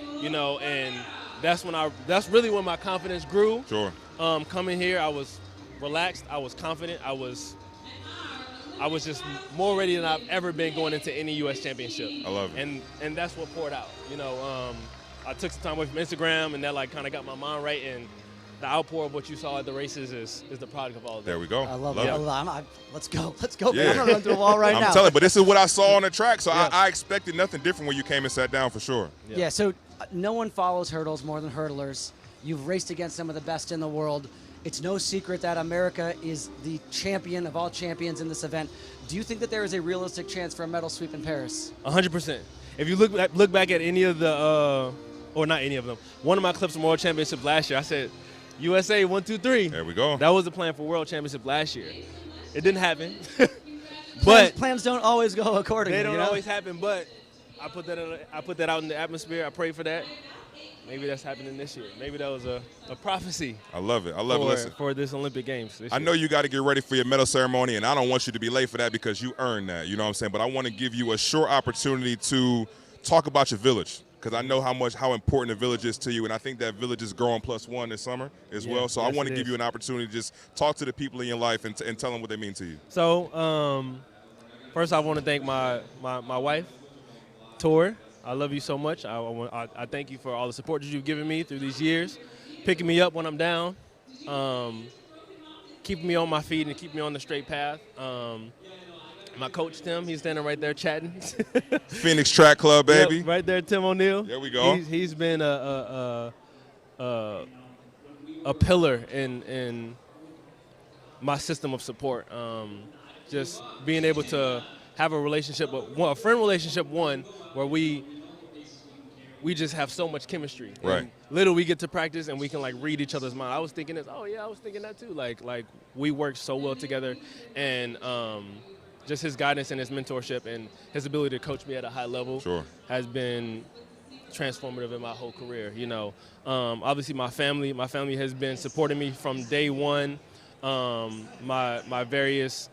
And that's really when my confidence grew. Sure. Coming here, I was relaxed. I was confident. I was just more ready than I've ever been going into any U.S. championship. I love it. And that's what poured out. I took some time away from Instagram, and that like kind of got my mind right. And the outpour of what you saw at the races is the product of all of that. There we go. I love it. Let's go. Yeah. Man. I'm gonna run through a wall right now. I'm telling you, but this is what I saw on the track, so I expected nothing different when you came and sat down for sure. Yeah. So no one follows hurdles more than hurdlers. You've raced against some of the best in the world. It's no secret that America is the champion of all champions in this event. Do you think that there is a realistic chance for a medal sweep in Paris? 100%. If you look back at any of the, or not any of them, one of my clips from World Championship last year, I said, USA 1, 2, 3. There we go. That was the plan for World Championship last year. It didn't happen. But plans don't always go accordingly. They don't always happen, but I put that out in the atmosphere. I prayed for that. Maybe that's happening this year. Maybe that was a prophecy. I love it. I love it. Listen, for this Olympic Games. I know you got to get ready for your medal ceremony, and I don't want you to be late for that because you earned that. You know what I'm saying? But I want to give you a short opportunity to talk about your village because I know how important the village is to you, and I think that village is growing +1 this summer as well. So I want to give you an opportunity to just talk to the people in your life and tell them what they mean to you. So first, I want to thank my wife, Tor. I love you so much. I thank you for all the support that you've given me through these years, picking me up when I'm down, keeping me on my feet and keeping me on the straight path. My coach, Tim, he's standing right there chatting. Phoenix Track Club, baby. Yep, right there, Tim O'Neill. There we go. He's been a pillar in my system of support. Just being able to have a relationship, a friend relationship, where we just have so much chemistry. Right. And little we get to practice and we can like read each other's mind. I was thinking this. Oh yeah, I was thinking that too. Like we work so well together, and just his guidance and his mentorship and his ability to coach me at a high level has been transformative in my whole career. You know, obviously my family has been supporting me from day one. My various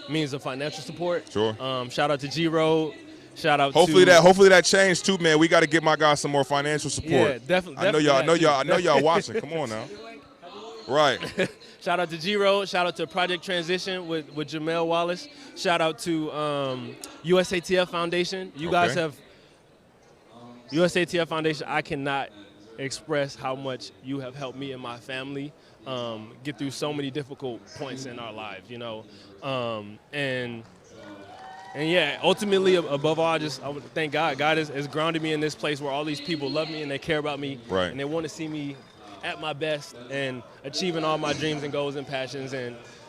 means of financial support. Shout out to G-Road. Shout out hopefully that changed too, man. We got to get my guys some more financial support. Yeah, definitely. I know y'all watching. Come on now. Right. Shout out to G-Road. Shout out to Project Transition with Jamel Wallace. Shout out to USATF Foundation. You guys have USATF Foundation. I cannot express how much you have helped me and my family get through so many difficult points in our lives, you know. And yeah, ultimately, above all, I would thank God. God has grounded me in this place where all these people love me and they care about me. Right. And they want to see me at my best and achieving all my dreams and goals and passions.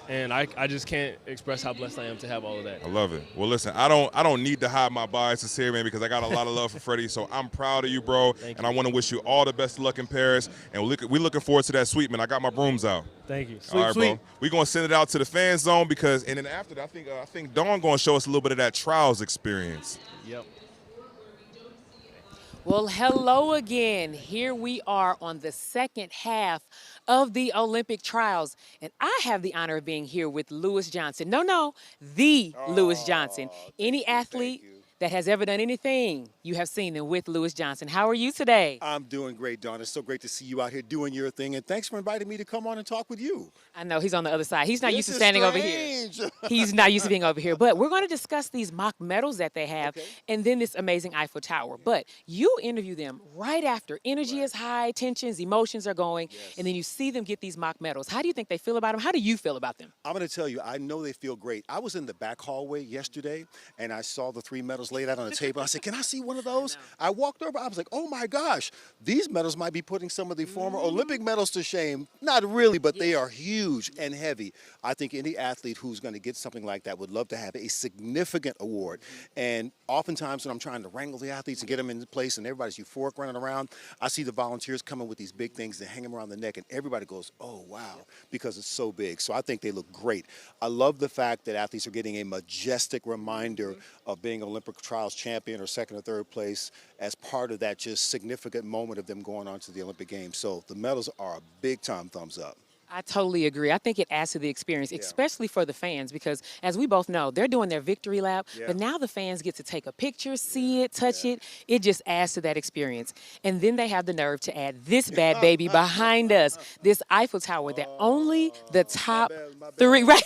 And I just can't express how blessed I am to have all of that. I love it. Well, listen, I don't need to hide my biases here, man, because I got a lot of love for Freddie. So I'm proud of you, bro. And I want to wish you all the best of luck in Paris. And we're looking forward to that sweep, man. I got my brooms out. Thank you. All right, bro. We're going to send it out to the fan zone and then after that, I think Dawn going to show us a little bit of that trials experience. Yep. Well, hello again. Here we are on the second half of the Olympic trials, and I have the honor of being here with Lewis Johnson. The Lewis Johnson. Any athlete that has ever done anything, you have seen them with Lewis Johnson. How are you today? I'm doing great, Dawn. It's so great to see you out here doing your thing, and thanks for inviting me to come on and talk with you. I know, he's on the other side. He's not used to standing over here. He's not used to being over here. But we're going to discuss these mock medals that they have and then this amazing Eiffel Tower. But you interview them right after. Energy is high, tensions, emotions are going, and then you see them get these mock medals. How do you think they feel about them? How do you feel about them? I'm going to tell you, I know they feel great. I was in the back hallway yesterday, and I saw the 3 medals laid out on the table. I said, can I see one of those? I walked over. I was like, oh, my gosh. These medals might be putting some of the former Olympic medals to shame. Not really, but they are huge and heavy. I think any athlete who's going to get something like that would love to have a significant award. And oftentimes when I'm trying to wrangle the athletes and get them into place and everybody's euphoric running around, I see the volunteers coming with these big things that hang them around the neck, and everybody goes, oh, wow, because it's so big. So I think they look great. I love the fact that athletes are getting a majestic reminder of being Olympic trials champion or second or third place as part of that just significant moment of them going on to the Olympic Games. So the medals are a big time thumbs up. I totally agree. I think it adds to the experience, especially for the fans, because as we both know, they're doing their victory lap, but now the fans get to take a picture, see it, touch it. It just adds to that experience. And then they have the nerve to add this bad baby behind us, this Eiffel Tower that only the top three, right?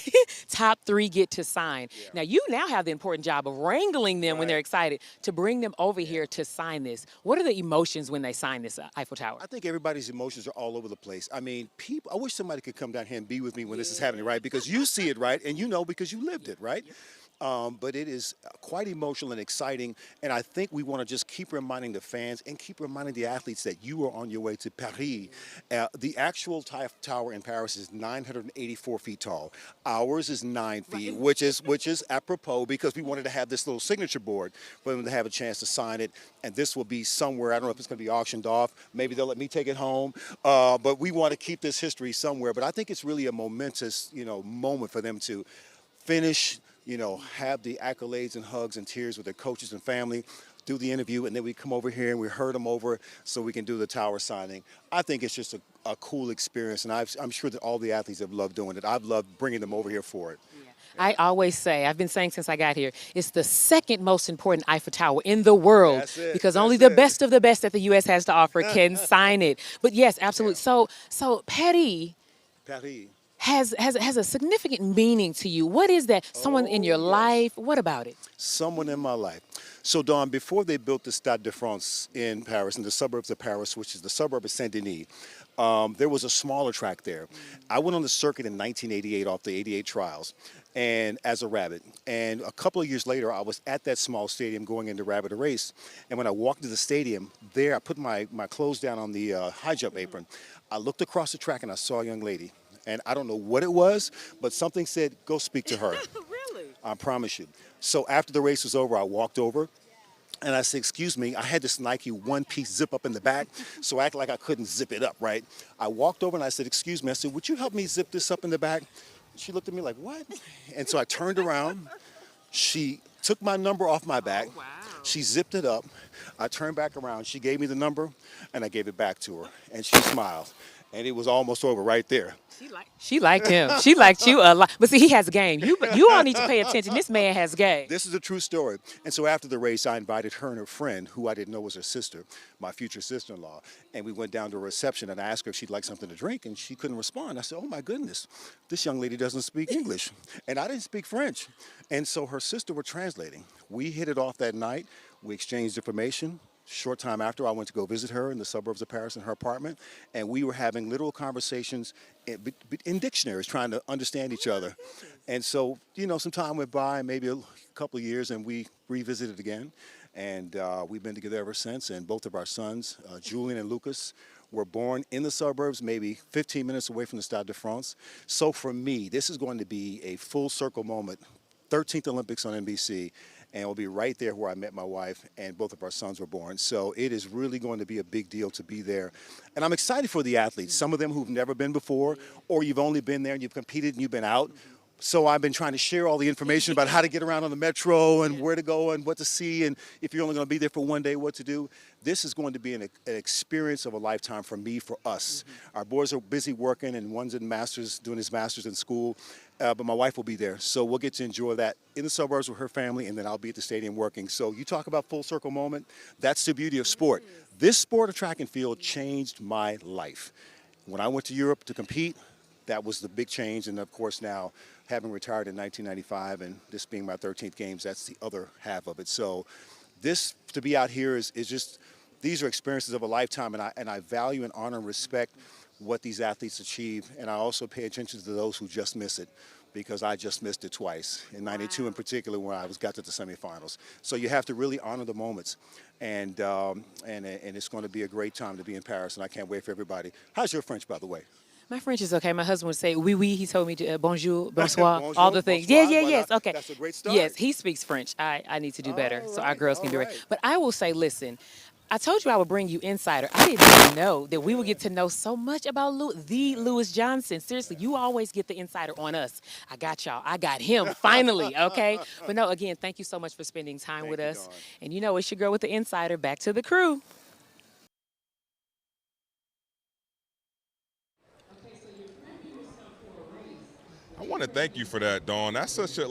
Top three get to sign. Now, you now have the important job of wrangling them when they're excited to bring them over here to sign this. What are the emotions when they sign this Eiffel Tower? I think everybody's emotions are all over the place. I mean, people, I wish somebody could come down here and be with me when this is happening, right? Because you see it, right? And you know because you lived it, right? But it is quite emotional and exciting, and I think we want to just keep reminding the fans and keep reminding the athletes that you are on your way to Paris. The actual tower in Paris is 984 feet tall. Ours is 9 feet, which is apropos because we wanted to have this little signature board for them to have a chance to sign it, and this will be somewhere. I don't know if it's going to be auctioned off. Maybe they'll let me take it home, but we want to keep this history somewhere. But I think it's really a momentous, moment for them to finish, have the accolades and hugs and tears with their coaches and family, do the interview, and then we come over here and we herd them over so we can do the tower signing. I think it's just a cool experience, and I'm sure that all the athletes have loved doing it. I've loved bringing them over here for it. I always say, I've been saying since I got here, it's the second most important Eiffel Tower in the world because only the best of the best that the U.S. has to offer can sign it. But yes, absolutely. So Paris has a significant meaning to you. What is that? Someone in your life? What about it? Someone in my life. So, Dawn, before they built the Stade de France in Paris, in the suburbs of Paris, which is the suburb of Saint-Denis, there was a smaller track there. I went on the circuit in 1988 off the 88 trials and as a rabbit. And a couple of years later, I was at that small stadium going into rabbit race. And when I walked into the stadium, there I put my clothes down on the high jump apron. I looked across the track and I saw a young lady. And I don't know what it was, but something said, go speak to her. Really? I promise you. So after the race was over, I walked over and I said, excuse me, I had this Nike one-piece zip up in the back, so I acted like I couldn't zip it up, right? I walked over and I said, excuse me. I said, would you help me zip this up in the back? She looked at me like, what? And so I turned around. She took my number off my back. Oh, wow. She zipped it up. I turned back around. She gave me the number, and I gave it back to her. And she smiled. And it was almost over right there. She liked him. She liked you a lot. But see, he has game. You all need to pay attention. This man has game. This is a true story. And so after the race, I invited her and her friend, who I didn't know was her sister, my future sister-in-law. And we went down to a reception, and I asked her if she'd like something to drink, and she couldn't respond. I said, oh, my goodness, this young lady doesn't speak English. And I didn't speak French. And so her sister were translating. We hit it off that night. We exchanged information. Short time after, I went to go visit her in the suburbs of Paris in her apartment, and we were having literal conversations in dictionaries, trying to understand each other. And so, some time went by, maybe a couple of years, and we revisited again. And we've been together ever since, and both of our sons, Julian and Lucas, were born in the suburbs, maybe 15 minutes away from the Stade de France. So for me, this is going to be a full circle moment, 13th Olympics on NBC, and it'll be right there where I met my wife and both of our sons were born. So it is really going to be a big deal to be there. And I'm excited for the athletes, some of them who've never been before, or you've only been there and you've competed and you've been out. So I've been trying to share all the information about how to get around on the metro and where to go and what to see, and if you're only going to be there for one day, what to do. This is going to be an experience of a lifetime for me, for us. Our boys are busy working, and one's in masters, doing his master's in school, but my wife will be there. So we'll get to enjoy that in the suburbs with her family, and then I'll be at the stadium working. So you talk about full circle moment. That's the beauty of sport. This sport of track and field changed my life. When I went to Europe to compete, that was the big change, and of course now, having retired in 1995 and this being my 13th games, that's the other half of it. So this, to be out here is just, these are experiences of a lifetime, and I value and honor and respect what these athletes achieve, and I also pay attention to those who just miss it, because I just missed it twice, in '92 in particular, when I got to the semifinals. So you have to really honor the moments, and it's going to be a great time to be in Paris, and I can't wait for everybody. How's your French, by the way? My French is okay. My husband would say, oui, oui. He told me to, bonjour, bonsoir, bonjour, all the things. Bonsoir, yes, okay. That's a great start. Yes, he speaks French. I need to do better, so our girls can be right. But I will say, listen, I told you I would bring you insider. I didn't even know that we would get to know so much about the Lewis Johnson. Seriously, you always get the insider on us. I got y'all. I got him, finally, okay? But no, again, thank you so much for spending time with us. And it's your girl with the insider. Back to the crew. I want to thank you for that, Dawn. That's such a,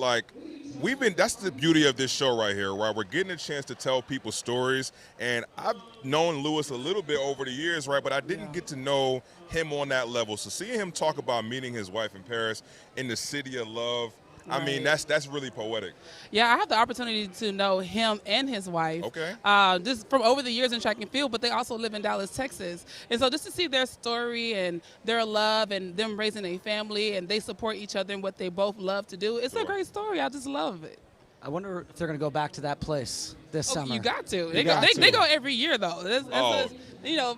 that's the beauty of this show right here, right? We're getting a chance to tell people stories, and I've known Lewis a little bit over the years, right? But I didn't get to know him on that level. So seeing him talk about meeting his wife in Paris in the city of love, I mean, that's really poetic. Yeah, I have the opportunity to know him and his wife. Okay. Just from over the years in track and field, but they also live in Dallas, Texas. And so just to see their story and their love and them raising a family and they support each other in what they both love to do, it's a great story. I just love it. I wonder if they're going to go back to that place this summer. You got to. They go every year, though.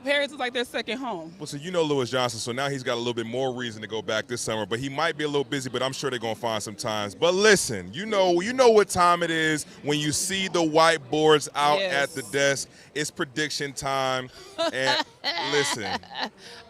Paris is like their second home. Well, so you know Lewis Johnson, so now he's got a little bit more reason to go back this summer, but he might be a little busy, but I'm sure they're going to find some times. But listen, you know what time it is when you see the whiteboards out at the desk. It's prediction time. And listen.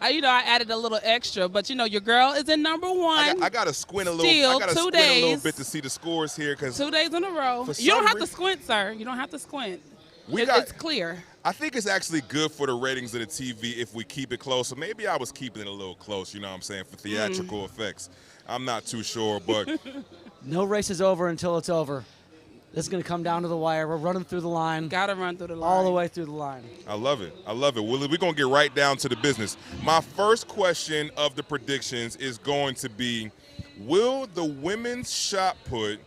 I added a little extra, but your girl is in number one. I got to squint a little. Still, I got to squint a little bit to see the scores here, because 2 days in a row. You don't have to squint, sir. You don't have to squint. It's clear. I think it's actually good for the ratings of the TV if we keep it close. So maybe I was keeping it a little close, you know what I'm saying, for theatrical effects. I'm not too sure, but. No race is over until it's over. This is going to come down to the wire. We're running through the line. Got to run through the line. All the way through the line. I love it. Willie, we're going to get right down to the business. My first question of the predictions is going to be, will the women's shot put,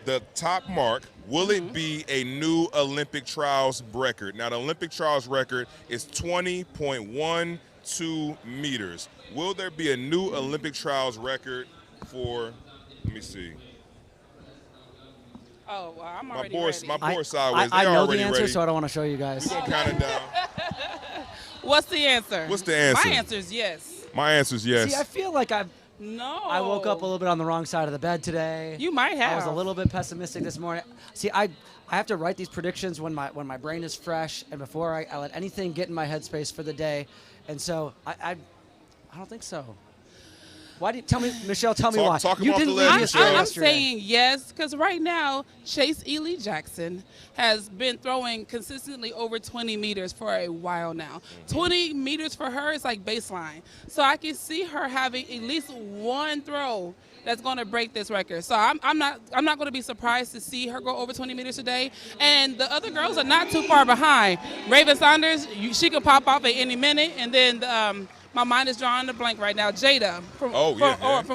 the top mark, will it be a new Olympic trials record? Now, the Olympic trials record is 20.12 meters. Will there be a new Olympic trials record for, let me see. Oh, well, I'm already ready. My board sideways. I know the answer, ready. so I don't want to show you guys. We're going to count it down. What's the answer? What's the answer? My answer is yes. My answer is yes. See, I feel like I woke up a little bit on the wrong side of the bed today. You might have. I was a little bit pessimistic this morning. See, I have to write these predictions when my brain is fresh and before I let anything get in my headspace for the day. And so I don't think so. Why do you tell me, Michelle? Tell me why. Talk you about didn't the leave ledge, this Michelle. I'm saying yes, because right now, Chase Ely Jackson has been throwing consistently over 20 meters for a while now. 20 meters for her is like baseline. So I can see her having at least one throw that's going to break this record. So I'm not going to be surprised to see her go over 20 meters today. And the other girls are not too far behind. Raven Saunders, she could pop off at any minute. And then my mind is drawing a blank right now. Jada from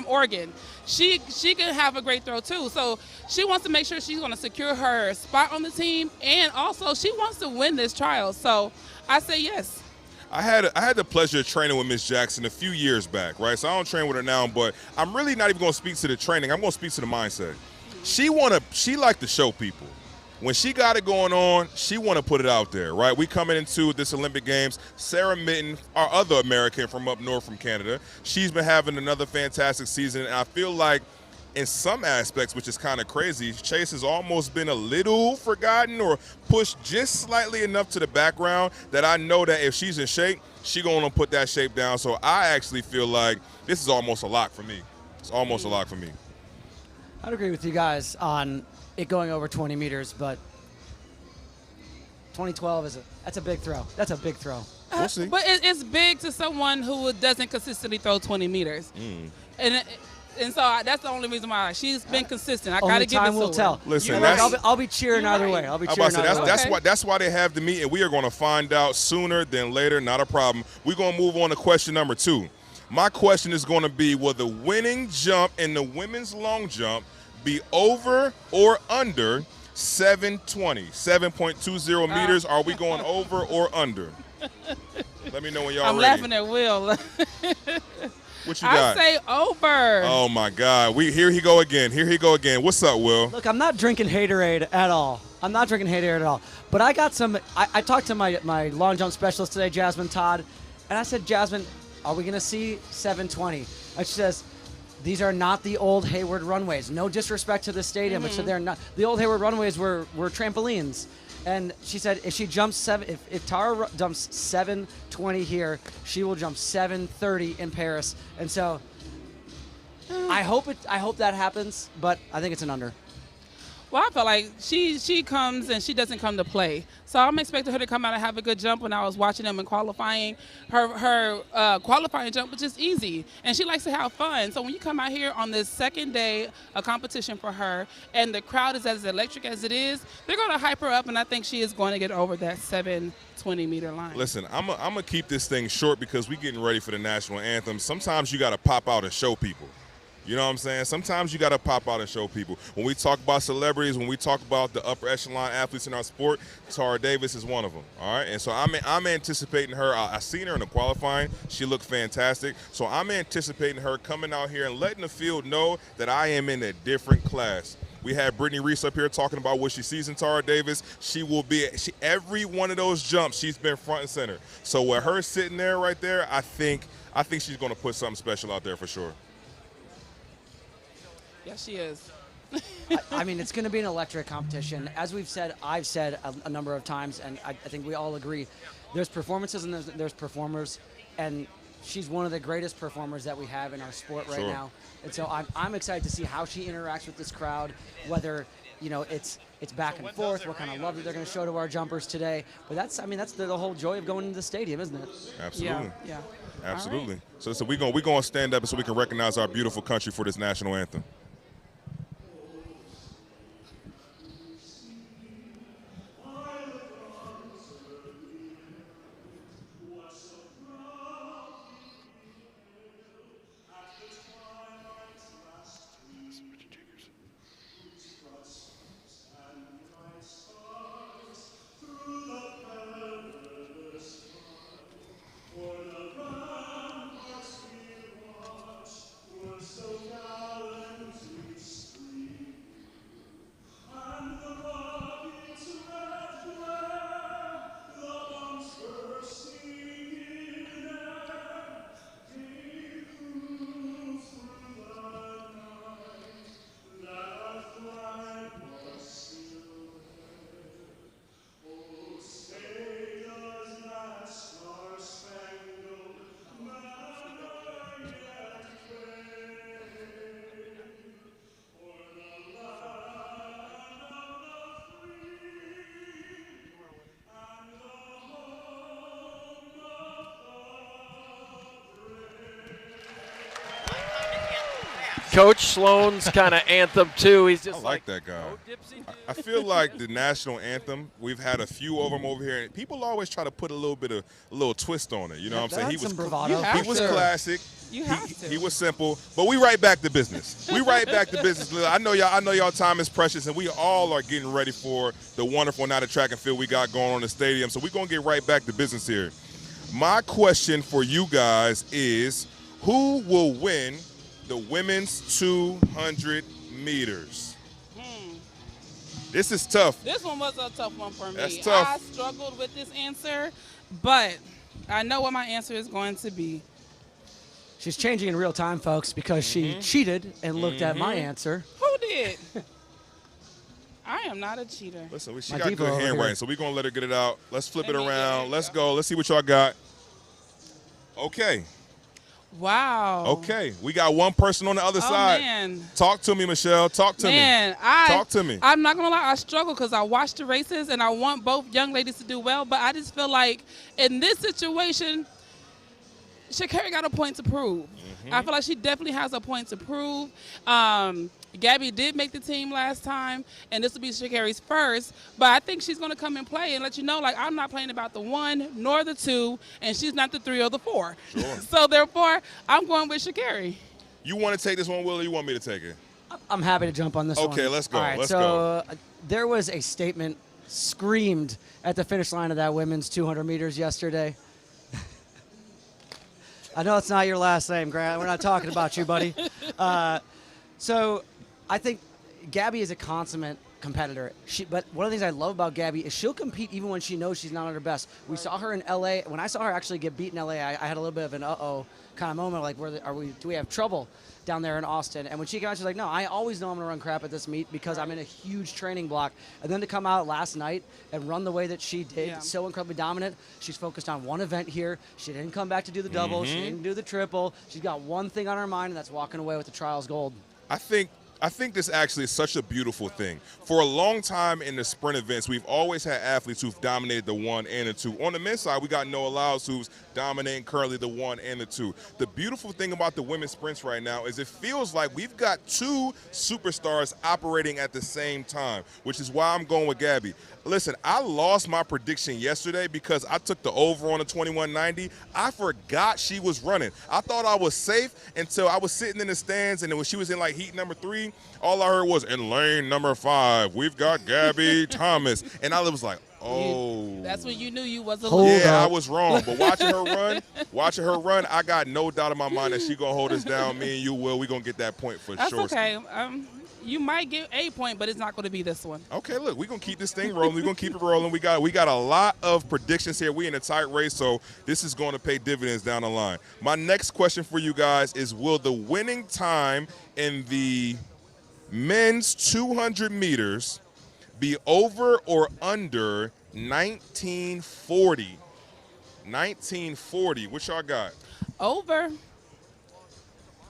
Oregon. She can have a great throw too. So she wants to make sure she's going to secure her spot on the team, and also she wants to win this trial. So I say yes. I had the pleasure of training with Miss Jackson a few years back, right? So I don't train with her now, but I'm really not even going to speak to the training. I'm going to speak to the mindset. She like to show people. When she got it going on, she want to put it out there, right? We coming into this Olympic Games. Sarah Mitten, our other American from up north from Canada, she's been having another fantastic season. And I feel like in some aspects, which is kind of crazy, Chase has almost been a little forgotten or pushed just slightly enough to the background that I know that if she's in shape, she's going to put that shape down. So I actually feel like this is almost a lock for me. It's almost a lock for me. I'd agree with you guys on it going over 20 meters, but 2012 that's a big throw. That's a big throw. We'll see. But it's big to someone who doesn't consistently throw 20 meters. And so that's the only reason why she's been consistent. I got to give it to her. Time will tell. Listen, I'll be cheering either way. That's why they have the meet, and we are going to find out sooner than later. Not a problem. We're going to move on to question number 2. My question is going to be, will the winning jump in the women's long jump be over or under 7.20 meters? Are we going over or under? Let me know when y'all I'm ready. laughing at Will. What you got? I say over. Oh my God! Here he go again. What's up, Will? Look, I'm not drinking Haterade at all. But I got some. I talked to my long jump specialist today, Jasmine Todd, and I said, Jasmine, are we going to see 720? And she says, these are not the old Hayward runways. No disrespect to the stadium, but so they're not. The old Hayward runways were trampolines. And she said if she jumps if Tara jumps 720 here, she will jump 730 in Paris. And so I hope that happens, but I think it's an under. Well, I feel like she comes and she doesn't come to play. So I'm expecting her to come out and have a good jump. When I was watching them in qualifying, her qualifying jump was just easy, and she likes to have fun. So when you come out here on this second day of competition for her, and the crowd is as electric as it is, they're going to hype her up, and I think she is going to get over that 720-meter line. Listen, I'm gonna keep this thing short because we're getting ready for the national anthem. Sometimes you got to pop out and show people. You know what I'm saying? Sometimes you got to pop out and show people. When we talk about celebrities, when we talk about the upper echelon athletes in our sport, Tara Davis is one of them, all right? And so I'm anticipating her. I seen her in the qualifying. She looked fantastic. So I'm anticipating her coming out here and letting the field know that I am in a different class. We had Brittany Reese up here talking about what she sees in Tara Davis. She will be every one of those jumps, she's been front and center. So with her sitting there right there, I think she's going to put something special out there for sure. Yes, she is. I mean, it's going to be an electric competition. As I've said a number of times, and I think we all agree, there's performances and there's performers, and she's one of the greatest performers that we have in our sport right now. And so I'm excited to see how she interacts with this crowd, whether, you know, it's back and forth, what kind of love that they're going to show to our jumpers today. But that's the whole joy of going into the stadium, isn't it? Absolutely. Yeah. Absolutely. Right. So we're going to stand up so we can recognize our beautiful country for this national anthem. Coach Sloan's kind of anthem too. He's just I like that guy. I feel like the national anthem, we've had a few of them over here, and people always try to put a little twist on it. You know what I'm saying? He was classic. He was simple, but we right back to business. We right back to business. I know y'all time is precious, and we all are getting ready for the wonderful night of track and field we got going on in the stadium. So we're gonna get right back to business here. My question for you guys is, who will win the women's 200 meters? This is tough. This one was a tough one for me. That's tough. I struggled with this answer, but I know what my answer is going to be. She's changing in real time, folks, because she cheated and looked at my answer. Who did? I am not a cheater. Listen, she got good handwriting, so we're going to let her get it out. Let's flip it around. Let's go. Let's see what y'all got. Okay. Wow. Okay. We got one person on the other side. Man. Talk to me, Michelle. Talk to me. Talk to me. I'm not going to lie. I struggle because I watched the races, and I want both young ladies to do well, but I just feel like in this situation, Sha'Carri got a point to prove. I feel like she definitely has a point to prove. Gabby did make the team last time, and this will be Sha'Carri's first, but I think she's going to come and play and let you know, like, I'm not playing about the 1 nor the 2, and she's not the 3 or the 4. Sure. So, therefore, I'm going with Sha'Carri. You want to take this one, Will, or you want me to take it? I'm happy to jump on this one. Okay, let's go. All right, let's go. go. There was a statement screamed at the finish line of that women's 200 meters yesterday. I know it's not your last name, Grant. We're not talking about you, buddy. So I think Gabby is a consummate competitor. But one of the things I love about Gabby is she'll compete even when she knows she's not at her best. We saw her in L.A. When I saw her actually get beat in L.A., I had a little bit of an uh-oh kind of moment, like, do we have trouble down there in Austin? And when she came out, she's like, no, I always know I'm going to run crap at this meet because I'm in a huge training block. And then to come out last night and run the way that she did, so incredibly dominant. She's focused on one event here. She didn't come back to do the double. She didn't do the triple. She's got one thing on her mind, and that's walking away with the trials gold. I think I think this actually is such a beautiful thing. For a long time in the sprint events, we've always had athletes who've dominated the 1 and the 2. On the men's side, we got Noah Lyles, who's dominating currently the 1 and the 2. The beautiful thing about the women's sprints right now is it feels like we've got 2 superstars operating at the same time, which is why I'm going with Gabby. Listen, I lost my prediction yesterday because I took the over on the 2190. I forgot she was running. I thought I was safe until I was sitting in the stands, and then when she was in like heat number 3, all I heard was, in lane number 5, we've got Gabby Thomas. And I was like, oh. That's when you knew you was a loser. loser. Yeah, I was wrong. But watching her run, I got no doubt in my mind that she going to hold us down. Me and you will. We're going to get that point for sure. That's okay. You might get a point, but it's not going to be this one. Okay, look, we're going to keep this thing rolling. We're going to keep it rolling. We got a lot of predictions here. We in a tight race, so this is going to pay dividends down the line. My next question for you guys is, will the winning time in the men's 200 meters be over or under 1940? 1940. What y'all got? Over.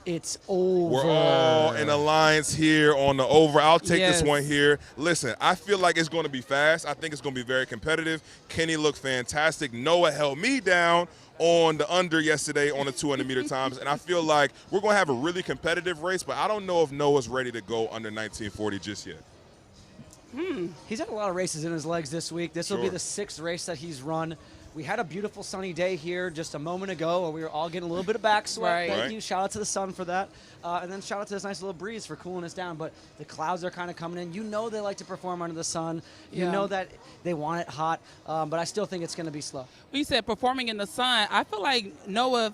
It's over. We're all in alliance here on the over. I'll take this one here. Listen, I feel like it's going to be fast. I think it's going to be very competitive. Kenny looked fantastic. Noah held me down on the under yesterday on the 200-meter times, and I feel like we're going to have a really competitive race, but I don't know if Noah's ready to go under 1940 just yet. He's had a lot of races in his legs this week. This will be the 6th race that he's run. We had a beautiful sunny day here just a moment ago where we were all getting a little bit of back sweat. Thank you. Shout out to the sun for that. And then shout out to this nice little breeze for cooling us down. But the clouds are kind of coming in. You know they like to perform under the sun. You know that they want it hot. But I still think it's going to be slow. We said performing in the sun. I feel like Noah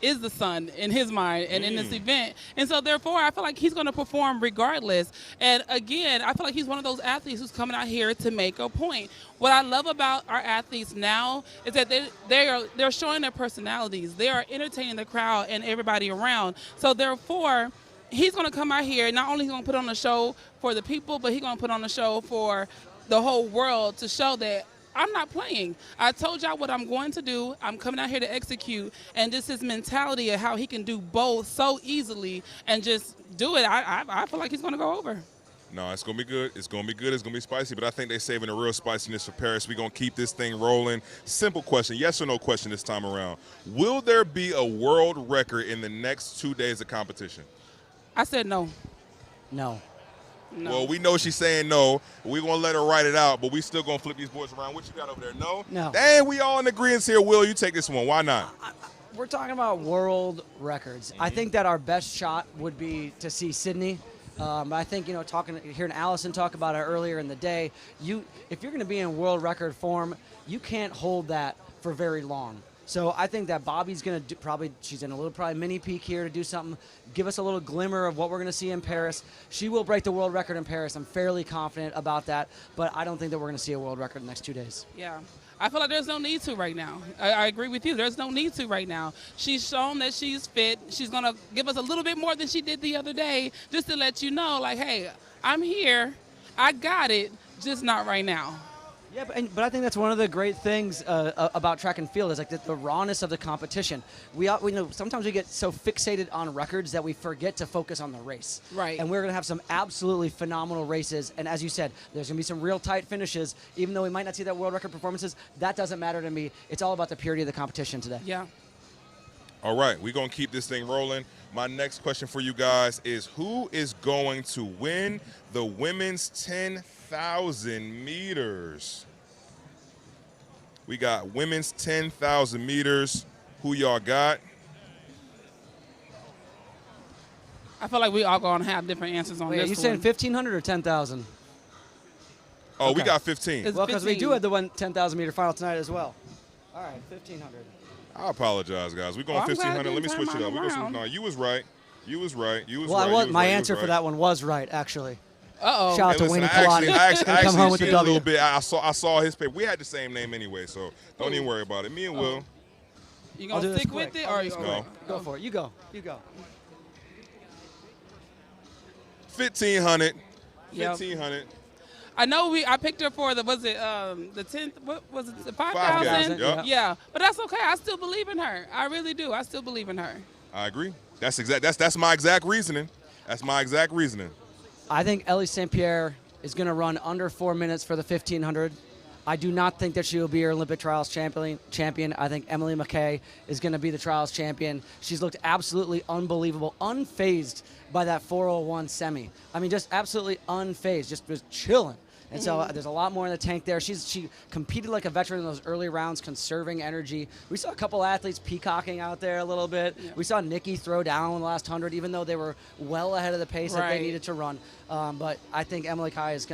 is the sun in his mind and in this event. And so therefore, I feel like he's going to perform regardless. And again, I feel like he's one of those athletes who's coming out here to make a point. What I love about our athletes now is that they're showing their personalities. They are entertaining the crowd and everybody around. So therefore, he's going to come out here, not only he's going to put on a show for the people, but he's going to put on a show for the whole world to show that I'm not playing. I told y'all what I'm going to do. I'm coming out here to execute. And just his mentality of how he can do both so easily and just do it, I feel like he's going to go over. No, it's going to be good. It's going to be good. It's going to be spicy, but I think they're saving the real spiciness for Paris. We're going to keep this thing rolling. Simple question, yes or no question this time around. Will there be a world record in the next 2 days of competition? I said no. No. No. Well, we know she's saying no. We're going to let her write it out, but we still going to flip these boards around. What you got over there? No? No. Dang, we all in agreement here. Will, you take this one. Why not? We're talking about world records. I think that our best shot would be to see Sydney. I think, hearing Allyson talk about it earlier in the day, if you're going to be in world record form, you can't hold that for very long. So I think that Bobby's going to she's in a little mini peak here to do something, give us a little glimmer of what we're going to see in Paris. She will break the world record in Paris. I'm fairly confident about that, but I don't think that we're going to see a world record in the next 2 days. Yeah. I feel like there's no need to right now. I agree with you. There's no need to right now. She's shown that she's fit. She's going to give us a little bit more than she did the other day just to let you know, like, hey, I'm here. I got it, just not right now. Yeah, but I think that's one of the great things about track and field is like the rawness of the competition. We know sometimes we get so fixated on records that we forget to focus on the race. Right. And we're going to have some absolutely phenomenal races. And as you said, there's going to be some real tight finishes. Even though we might not see that world record performances, that doesn't matter to me. It's all about the purity of the competition today. Yeah. All right, we're going to keep this thing rolling. My next question for you guys is, who is going to win the women's 10,000 meters? We got women's 10,000 meters. Who y'all got? I feel like we all going to have different answers on this one. Are you saying 1,500 or 10,000? Oh, okay. We got 15. Well, because we do have the 10,000 meter final tonight as well. All right, 1,500. I apologize, guys. We're going 1,500. Let me switch it up. No, you was right. You was right. My answer for that one was right, actually. Uh-oh. Shout out to Wayne Kalani. I actually come home with the W. a little bit. I saw his paper. We had the same name anyway, so don't even worry about it. Me and Will. You going to stick with it? Or are you going? Go for it. You go. 1,500. Yep. 1,500. I know I picked her for the 10th, what was it, the 5,000? Yeah, but that's okay. I still believe in her. I really do. I still believe in her. I agree. That's my exact reasoning. That's my exact reasoning. I think Ellie St. Pierre is going to run under 4 minutes for the 1500. I do not think that she will be your Olympic trials champion. I think Emily McKay is going to be the trials champion. She's looked absolutely unbelievable, unfazed by that 401 semi. I mean, just absolutely unfazed, just was chilling. And so there's a lot more in the tank there. She competed like a veteran in those early rounds, conserving energy. We saw a couple athletes peacocking out there a little bit. Yeah. We saw Nikki throw down in the last 100, even though they were well ahead of the pace that they needed to run. But I think Emily Kai is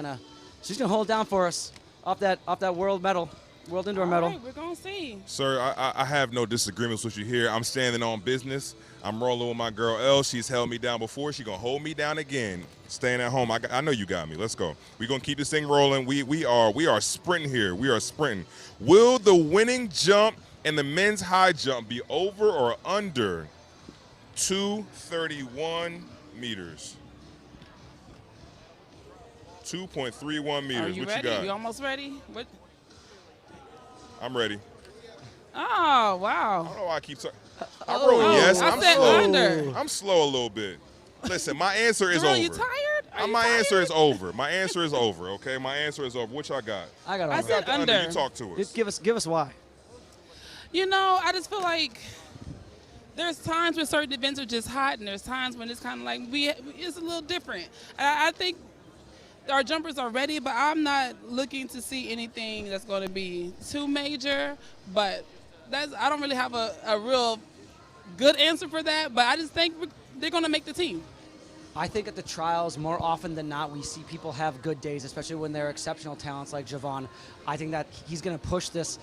she's gonna hold it down for us off that world indoor medal. We're gonna see. Sir, I have no disagreements with you here. I'm standing on business. I'm rolling with my girl Elle. She's held me down before. She's gonna hold me down again. Staying at home. I know you got me. Let's go. We're gonna keep this thing rolling. We are sprinting here. We are sprinting. Will the winning jump and the men's high jump be over or under 231 meters? 2.31 meters. Are you what ready? you got? You almost ready? What? I'm ready. Oh, wow. I don't know why I keep talking. I wrote yes. I said slow. under. I'm slow a little bit. Listen, my answer is Girl, over. you tired? My answer is over. My answer is over, okay? My answer is over. What y'all got? I got I said under. You talk to us. Give us why. You know, I just feel like there's times when certain events are just hot, and there's times when it's kind of like it's a little different. I think our jumpers are ready, but I'm not looking to see anything that's going to be too major. But I don't really have a real good answer for that. But I just think they're going to make the team. I think at the trials, more often than not, we see people have good days, especially when they're exceptional talents like Javon. I think that he's going to push this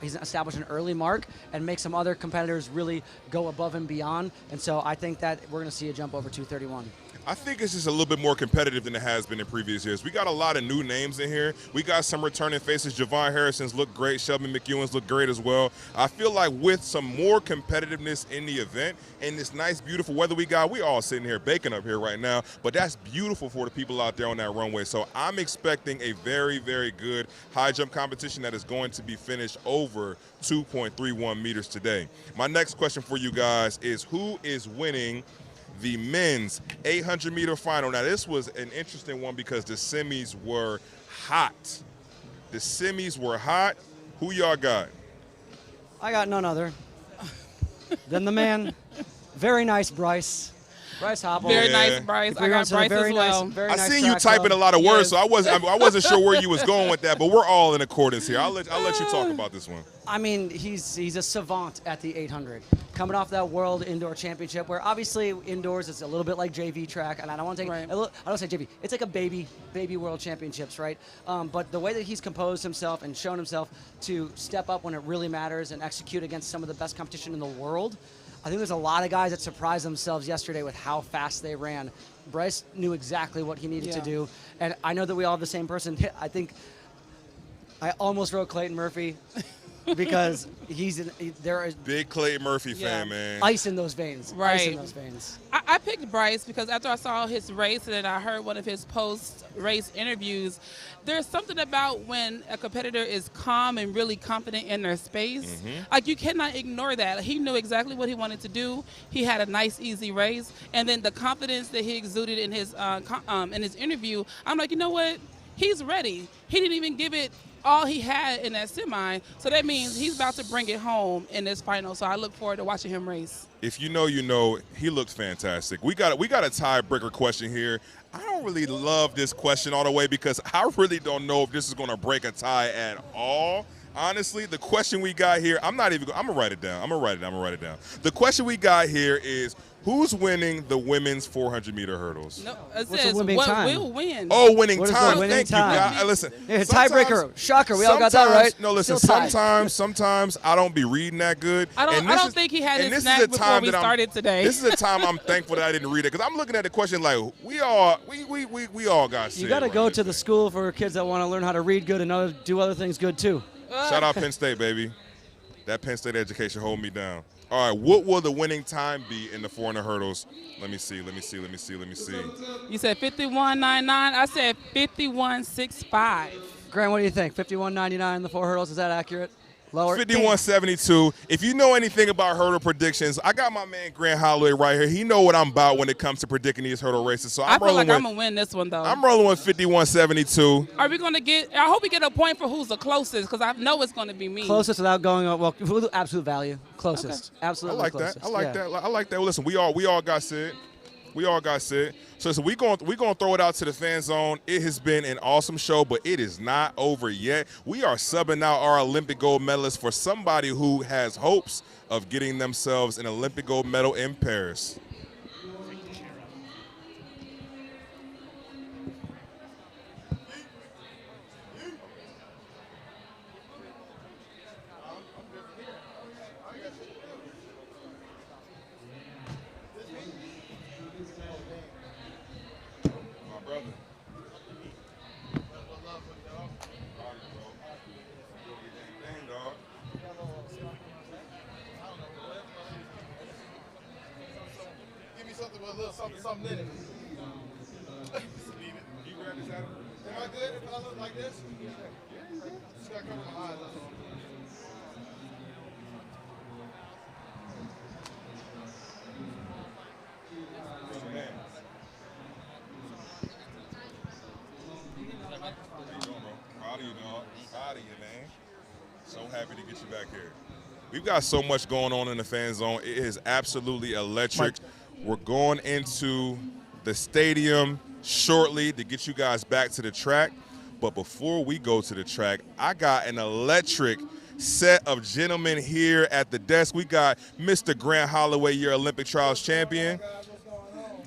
he's established an early mark and make some other competitors really go above and beyond. And so I think that we're going to see a jump over 231. I think it's just a little bit more competitive than it has been in previous years. We got a lot of new names in here. We got some returning faces. Javon Harrison's look great. Shelby McEwen's look great as well. I feel like with some more competitiveness in the event and this nice, beautiful weather we all sitting here baking up here right now, but that's beautiful for the people out there on that runway. So I'm expecting a very, very good high jump competition that is going to be finished over 2.31 meters today. My next question for you guys is who is winning the men's 800-meter final? Now, this was an interesting one because the semis were hot. The semis were hot. Who y'all got? I got none other than the man. Very nice, Bryce. Bryce Hopple. Very nice, Bryce. I got Bryce as well. I seen you typing a lot of words, so I wasn't sure where you was going with that, but we're all in accordance here. I'll let you talk about this one. I mean, he's a savant at the 800. Coming off that World Indoor Championship, where obviously indoors it's a little bit like JV track, and I don't want to take I don't say JV. It's like a baby World Championships, right? But the way that he's composed himself and shown himself to step up when it really matters and execute against some of the best competition in the world, I think there's a lot of guys that surprised themselves yesterday with how fast they ran. Bryce knew exactly what he needed to do, and I know that we all have the same person. I think I almost wrote Clayton Murphy because there is big Clayton Murphy fan, man. Ice in those veins. Right. Ice in those veins. I picked Bryce because after I saw his race and then I heard one of his post-race interviews, there's something about when a competitor is calm and really confident in their space. Like, you cannot ignore that. He knew exactly what he wanted to do. He had a nice, easy race. And then the confidence that he exuded in his interview, I'm like, you know what? He's ready. He didn't even give it all he had in that semi, so that means he's about to bring it home in this final. So I look forward to watching him race. If you know, you know. He looked fantastic. We got a tiebreaker question here. I don't really love this question all the way because I really don't know if this is going to break a tie at all. Honestly, the question we got here, I'm gonna write it down. I'm gonna write it down. The question we got here is, who's winning the women's 400-meter hurdles? No, it says what will win. Oh, winning what time. Winning Thank time? you. Listen, tiebreaker. Shocker. We all got that right. No, listen. Sometimes I don't be reading that good. I don't think he had his snack before we started today. This is a time I'm thankful that I didn't read it because I'm looking at the question like we all got. You got to go to the school for kids that want to learn how to read good and do other things good too. Shout out Penn State, baby. That Penn State education hold me down. All right, what will the winning time be in the 400 hurdles? Let me see. You said 51.99. I said 51.65. Grant, what do you think? 51.99 in the 4 hurdles, is that accurate? Lower. 51-72. If you know anything about hurdle predictions, I got my man Grant Holloway right here. He know what I'm about when it comes to predicting these hurdle races. So I feel like I'm going to win this one, though. I'm rolling with 51-72. Are we going to get – I hope we get a point for who's the closest because I know it's going to be me. Closest without going – well, absolute value. Closest. Okay. Absolutely I like closest. that. I like that. I like that. Well, listen, we all got Sid. We all got Sid. So listen, we gonna throw it out to the fan zone. It has been an awesome show, but it is not over yet. We are subbing out our Olympic gold medalist for somebody who has hopes of getting themselves an Olympic gold medal in Paris. Something in it. You grab this out. Am I good if I look like this? Just gotta cover my eyes. Proud of you, dog. Proud of you, man. So happy to get you back here. We've got so much going on in the fan zone. It is absolutely electric. We're going into the stadium shortly to get you guys back to the track. But before we go to the track, I got an electric set of gentlemen here at the desk. We got Mr. Grant Holloway, your Olympic trials champion.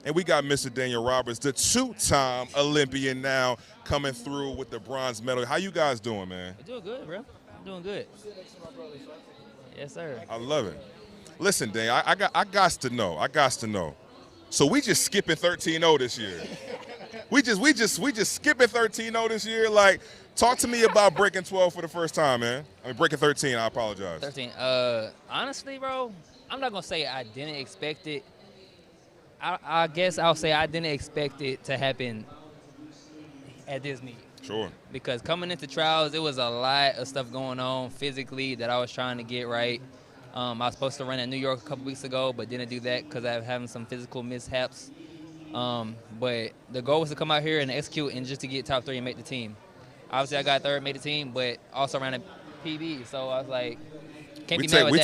And we got Mr. Daniel Roberts, the two-time Olympian now, coming through with the bronze medal. How you guys doing, man? We're doing good, bro. I'm doing good. Yes, sir. I love it. Listen, Dan, I got to know. So we just skipping 13-0 this year. we just skipping 13-0 this year. Like, talk to me about breaking 12 for the first time, man. I mean, breaking 13. I apologize. 13. Honestly, bro, I'm not gonna say I didn't expect it. I guess I'll say I didn't expect it to happen at this meet. Sure. Because coming into trials, it was a lot of stuff going on physically that I was trying to get right. I was supposed to run in New York a couple weeks ago, but didn't do that because I was having some physical mishaps. But the goal was to come out here and execute and just to get top 3 and make the team. Obviously, I got 3rd, made the team, but also ran a PB. So I was like, can't be mad with that. We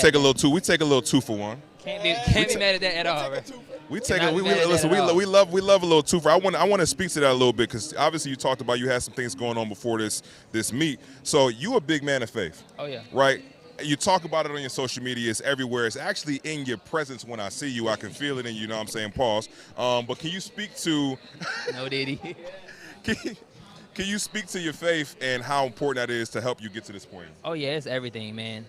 take a little 2 for 1. Can't be mad at that at all, bro. We love a little 2 for. I want to speak to that a little bit because obviously you talked about you had some things going on before this meet. So you a big man of faith. Oh yeah. Right. You talk about it on your social media. It's everywhere. It's actually in your presence when I see you. I can feel it in you. You know what I'm saying? Pause. But can you speak to? No, Diddy. Can you speak to your faith and how important that is to help you get to this point? Oh yeah, it's everything, man.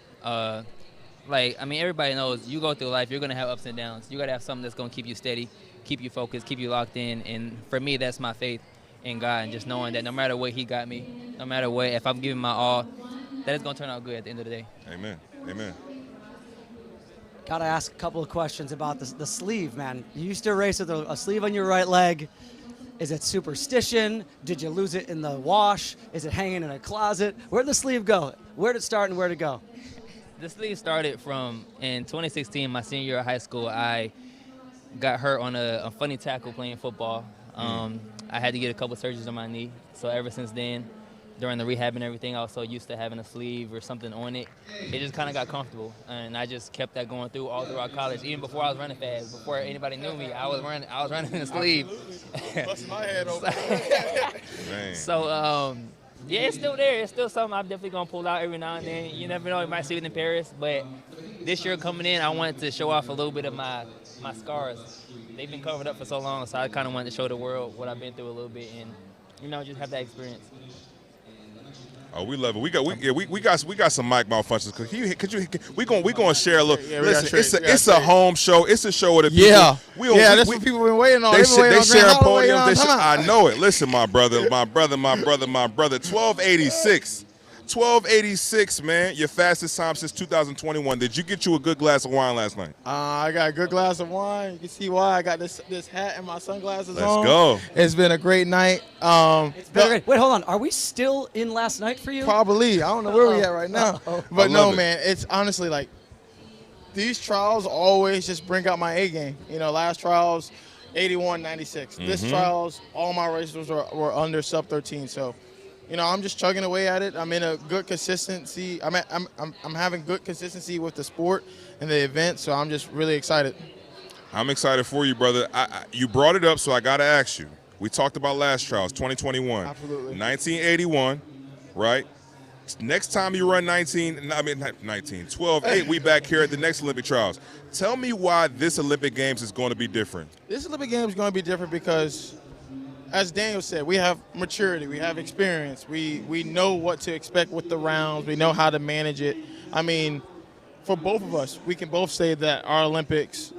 Everybody knows you go through life, you're gonna have ups and downs. You gotta have something that's gonna keep you steady, keep you focused, keep you locked in. And for me, that's my faith in God and just knowing that no matter what He got me, no matter what, if I'm giving my all, that it's gonna turn out good at the end of the day. Amen. Amen. Got to ask a couple of questions about the sleeve, man. You used to race with a sleeve on your right leg. Is it superstition? Did you lose it in the wash? Is it hanging in a closet? Where'd the sleeve go? Where did it start and where did it go? The sleeve started from in 2016, my senior year of high school. I got hurt on a funny tackle playing football. I had to get a couple surgeries on my knee. So ever since then, during the rehab and everything, I was so used to having a sleeve or something on it. It just kind of got comfortable, and I just kept that going through all throughout college. Even before I was running fast, before anybody knew me, I was running in a sleeve. Busting my head open. So, yeah, it's still there. It's still something I'm definitely going to pull out every now and then. You never know, you might see it in Paris. But this year coming in, I wanted to show off a little bit of my scars. They've been covered up for so long, so I kind of wanted to show the world what I've been through a little bit and, just have that experience. Oh, we love it. We got some mic malfunctions. We gonna share a little. Yeah, listen, it's a home show. It's a show of the people. Yeah, that's what people been waiting on. They share a podium. I know it. Listen, my brother. 1286. 12:86, man. Your fastest time since 2021. Did you get you a good glass of wine last night? I got a good glass of wine. You can see why I got this hat and my sunglasses Let's on. go. It's been a great night. It's been great. Wait, hold on. Are we still in last night for you? Probably. I don't know where we at right now. Uh-oh. But no, man, it's honestly like these trials always just bring out my A game. You know, last trials, 81, 96. This trials, all my races were under sub 13. So, you know, I'm just chugging away at it. I'm in a good consistency. I'm having good consistency with the sport and the event. So I'm just really excited. I'm excited for you, brother. You brought it up, so I got to ask you. We talked about last trials, 2021. Absolutely. 1981, right? Next time you run 12-8, we back here at the next Olympic trials. Tell me why this Olympic Games is going to be different. This Olympic Games is going to be different because, as Daniel said, we have maturity, we have experience, we know what to expect with the rounds, we know how to manage it. I mean, for both of us, we can both say that our last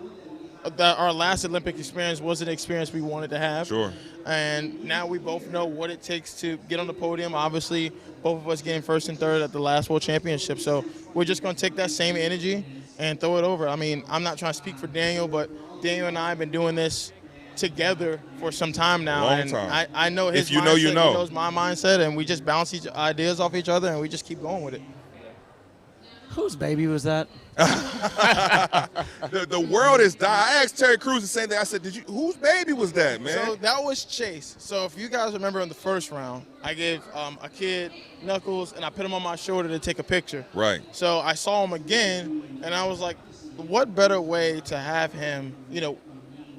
Olympic experience was an experience we wanted to have. Sure. And now we both know what it takes to get on the podium. Obviously, both of us getting first and third at the last World Championship. So we're just going to take that same energy and throw it over. I mean, I'm not trying to speak for Daniel, but Daniel and I have been doing this together for some time now. Long time. I know his If you know, mindset, you know. he knows my mindset, and we just bounce ideas off each other, and we just keep going with it. Whose baby was that? The world is dying. I asked Terry Crews the same thing. I said, whose baby was that, man? So that was Chase. So if you guys remember in the first round, I gave a kid Knuckles, and I put him on my shoulder to take a picture. Right. So I saw him again, and I was like, what better way to have him, you know,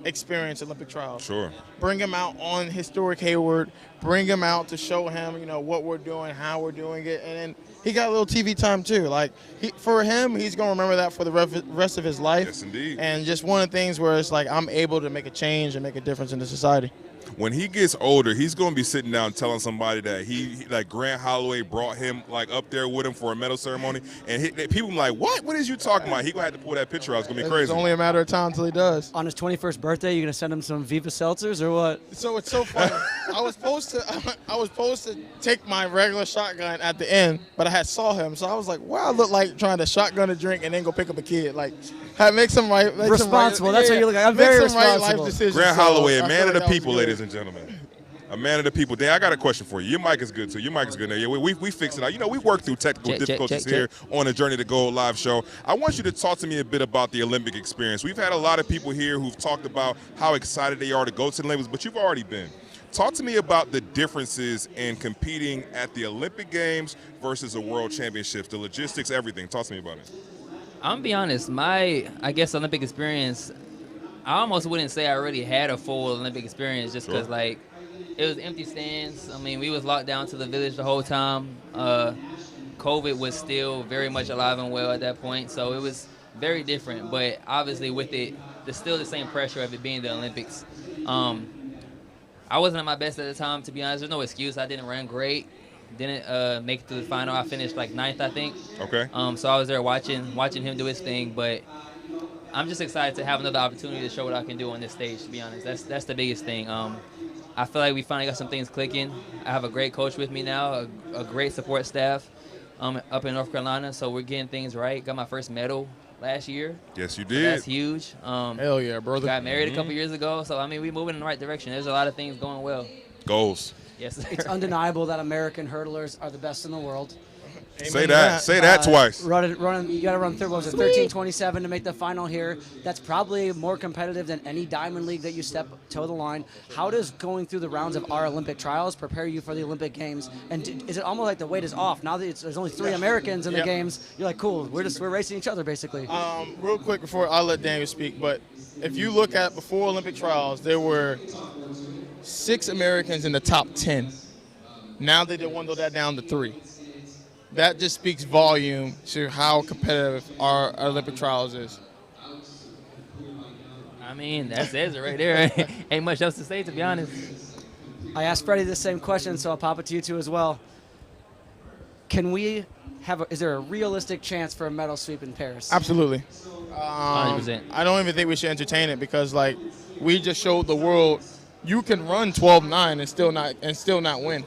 experience Olympic trials? Sure. Bring him out on historic Hayward, bring him out to show him, you know, what we're doing, how we're doing it, and then he got a little TV time too. Like, for him, he's going to remember that for the rest of his life. Yes, indeed. And just one of the things where it's like I'm able to make a change and make a difference in the society. When he gets older, he's going to be sitting down telling somebody that he like Grant Holloway brought him like up there with him for a medal ceremony, and people like, what? What is you talking about? He going to have to pull that picture out. It's going to be crazy. It's only a matter of time until he does. On his 21st birthday, you going to send him some Viva Seltzers or what? So it's so funny. I was supposed to take my regular shotgun at the end, but I had saw him, so I was like, wow, I look like trying to shotgun a drink and then go pick up a kid. Like, make some right. Responsible. That's what you look like. I'm very responsible. Right life decisions. Grant Holloway, a man of the that was people, good. ladies and gentlemen. A man of the people. Dan, I got a question for you. Your mic is good, too. Your mic is good. Yeah, we fix it out. You know, we work through technical difficulties here on the Journey to Gold live show. I want you to talk to me a bit about the Olympic experience. We've had a lot of people here who've talked about how excited they are to go to the Olympics, but you've already been. Talk to me about the differences in competing at the Olympic Games versus a World Championships, the logistics, everything. Talk to me about it. I'm gonna be honest, my Olympic experience, I almost wouldn't say I already had a full Olympic experience just because like it was empty stands. I mean, we was locked down to the village the whole time. COVID was still very much alive and well at that point, so it was very different. But obviously with it, there's still the same pressure of it being the Olympics. I wasn't at my best at the time, to be honest. There's no excuse. I didn't run great. Didn't make it to the final. I finished like 9th, I think. Okay. So I was there watching him do his thing, but I'm just excited to have another opportunity to show what I can do on this stage, to be honest. That's the biggest thing. I feel like we finally got some things clicking. I have a great coach with me now, a great support staff up in North Carolina, so we're getting things right. Got my first medal last year. Yes, you So did. that's huge. Hell yeah, brother. Got married a couple years ago, so I mean, we're moving in the right direction. There's a lot of things going well. Goals. Yes, sir. It's undeniable that American hurdlers are the best in the world. Say that. Say that twice. You got to run through, what was it, 13:27 to make the final here. That's probably more competitive than any Diamond League that you toe the line. How does going through the rounds of our Olympic trials prepare you for the Olympic Games? And is it almost like the weight is off? Now that there's only 3 Americans in the Games, you're like, cool, we're racing each other, basically. Real quick before I'll let Daniel speak, but if you look at before Olympic trials, there were 6 Americans in the top 10. Now they dwindled that down to 3. That just speaks volume to how competitive our Olympic trials is. I mean, that says it right there. Ain't much else to say, to be honest. I asked Freddy the same question, so I'll pop it to you two as well. Can we is there a realistic chance for a medal sweep in Paris? Absolutely. 100%. I don't even think we should entertain it because, like, we just showed the world you can run 12-9 and still not win.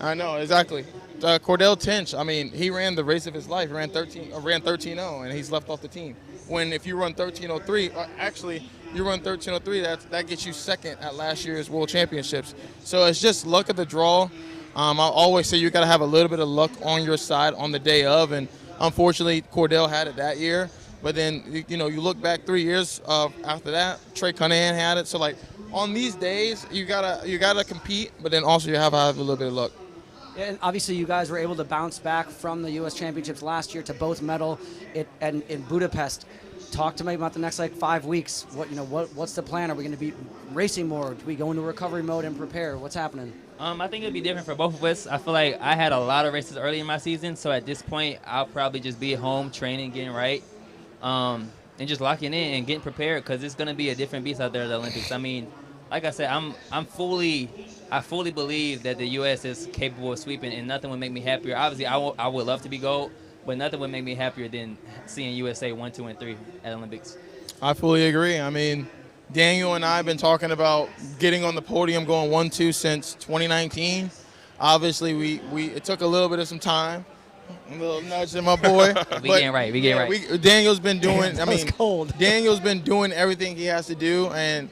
I know, exactly. Cordell Tinch, I mean, he ran the race of his life. He ran 13-0, and he's left off the team. When if you run 13:03, actually you run 13:03, that gets you second at last year's World Championships. So it's just luck of the draw. I always say you got to have a little bit of luck on your side on the day of, and unfortunately Cordell had it that year. But then you look back 3 years after that, Trey Cunningham had it. So like on these days, you gotta compete, but then also you have to have a little bit of luck. And obviously, you guys were able to bounce back from the U.S. Championships last year to both medal in Budapest. Talk to me about the next 5 weeks. What's the plan? Are we going to be racing more? Do we go into recovery mode and prepare? What's happening? I think it'll be different for both of us. I feel like I had a lot of races early in my season, so at this point, I'll probably just be at home training, getting right, and just locking in and getting prepared because it's going to be a different beast out there at the Olympics. I mean, like I said, I fully believe that the U.S. is capable of sweeping, and nothing would make me happier. Obviously, I would love to be gold, but nothing would make me happier than seeing USA 1, 2, and 3 at Olympics. I fully agree. I mean, Daniel and I have been talking about getting on the podium, going 1-2 since 2019. Obviously, it took a little bit of some time. A little nudge in my boy. We getting right. Daniel's been doing. Daniel's been doing everything he has to do, and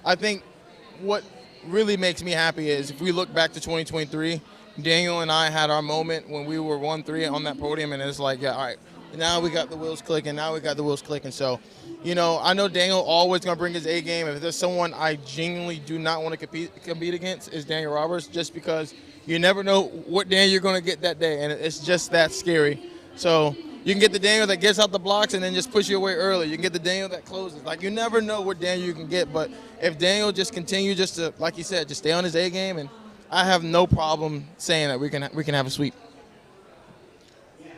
I think what really makes me happy is if we look back to 2023, Daniel and I had our moment when we were 1-3 on that podium, and it's like, yeah, all right, now we got the wheels clicking. So, I know Daniel always going to bring his A game. If there's someone I genuinely do not want to compete against, is Daniel Roberts, just because you never know what Daniel you're going to get that day, and it's just that scary. So you can get the Daniel that gets out the blocks and then just push you away early. You can get the Daniel that closes. You never know what Daniel you can get. But if Daniel just continues just to, like you said, just stay on his A game, and I have no problem saying that we can have a sweep.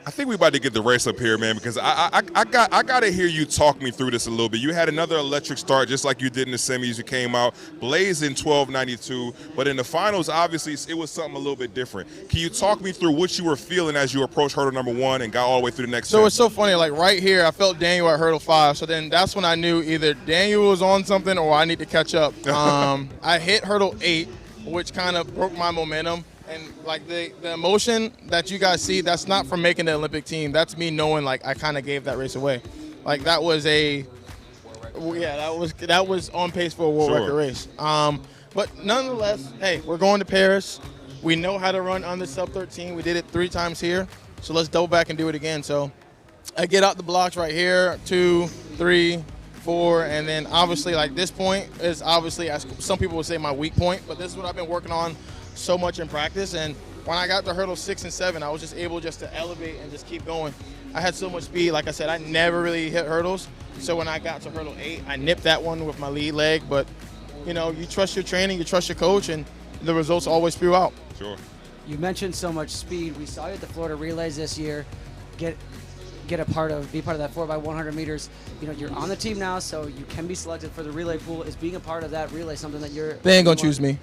I think we about to get the race up here, man, because I got to hear you talk me through this a little bit. You had another electric start just like you did in the semis. You came out blazing 12:92, but in the finals, obviously, it was something a little bit different. Can you talk me through what you were feeling as you approached hurdle number 1 and got all the way through the next So it's so funny, right here, I felt Daniel at hurdle 5, so then that's when I knew either Daniel was on something or I need to catch up. I hit hurdle 8, which kind of broke my momentum. And the emotion that you guys see, that's not from making the Olympic team. That's me knowing I kind of gave that race away. That was that was on pace for a world record race. But nonetheless, hey, we're going to Paris. We know how to run under sub 13. We did it 3 times here, so let's double back and do it again. So I get out the blocks right here, 2, 3, 4, and then obviously this point is obviously, as some people would say, my weak point. But this is what I've been working on so much in practice, and when I got to hurdle 6 and 7, I was just able to elevate and just keep going. I had so much speed. Like I said, I never really hit hurdles, so when I got to hurdle 8, I nipped that one with my lead leg. But you trust your training, you trust your coach, and the results always spew out. Sure. You mentioned so much speed. We saw you at the Florida Relays this year. Be part of that 4x100 meters. You're on the team now, so you can be selected for the relay pool. Is being a part of that relay something that They ain't gonna choose me.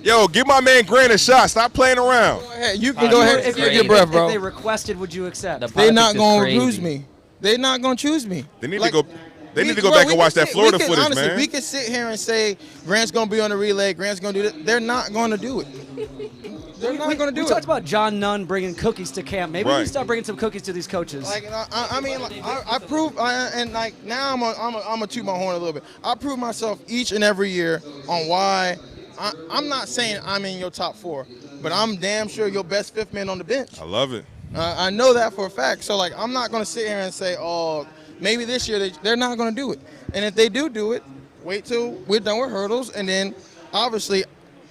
Yo, give my man Grant a shot. Stop playing around. Go ahead. You can go ahead and take your breath, bro. If they requested, would you accept? They're not gonna choose me. They're not gonna choose me. They need to go. They need to go back and watch that Florida footage, honestly, man. We could sit here and say Grant's gonna be on the relay. Grant's gonna do that. They're not gonna do it. They're not going to do it. We talked about John Nunn bringing cookies to camp. Maybe we start bringing some cookies to these coaches. I prove, now I'm gonna toot my horn a little bit. I prove myself each and every year on why. I'm not saying I'm in your top 4, but I'm damn sure your best 5th man on the bench. I love it. I know that for a fact. So I'm not going to sit here and say, oh, maybe this year they're not going to do it. And if they do it, wait till we're done with hurdles, and then obviously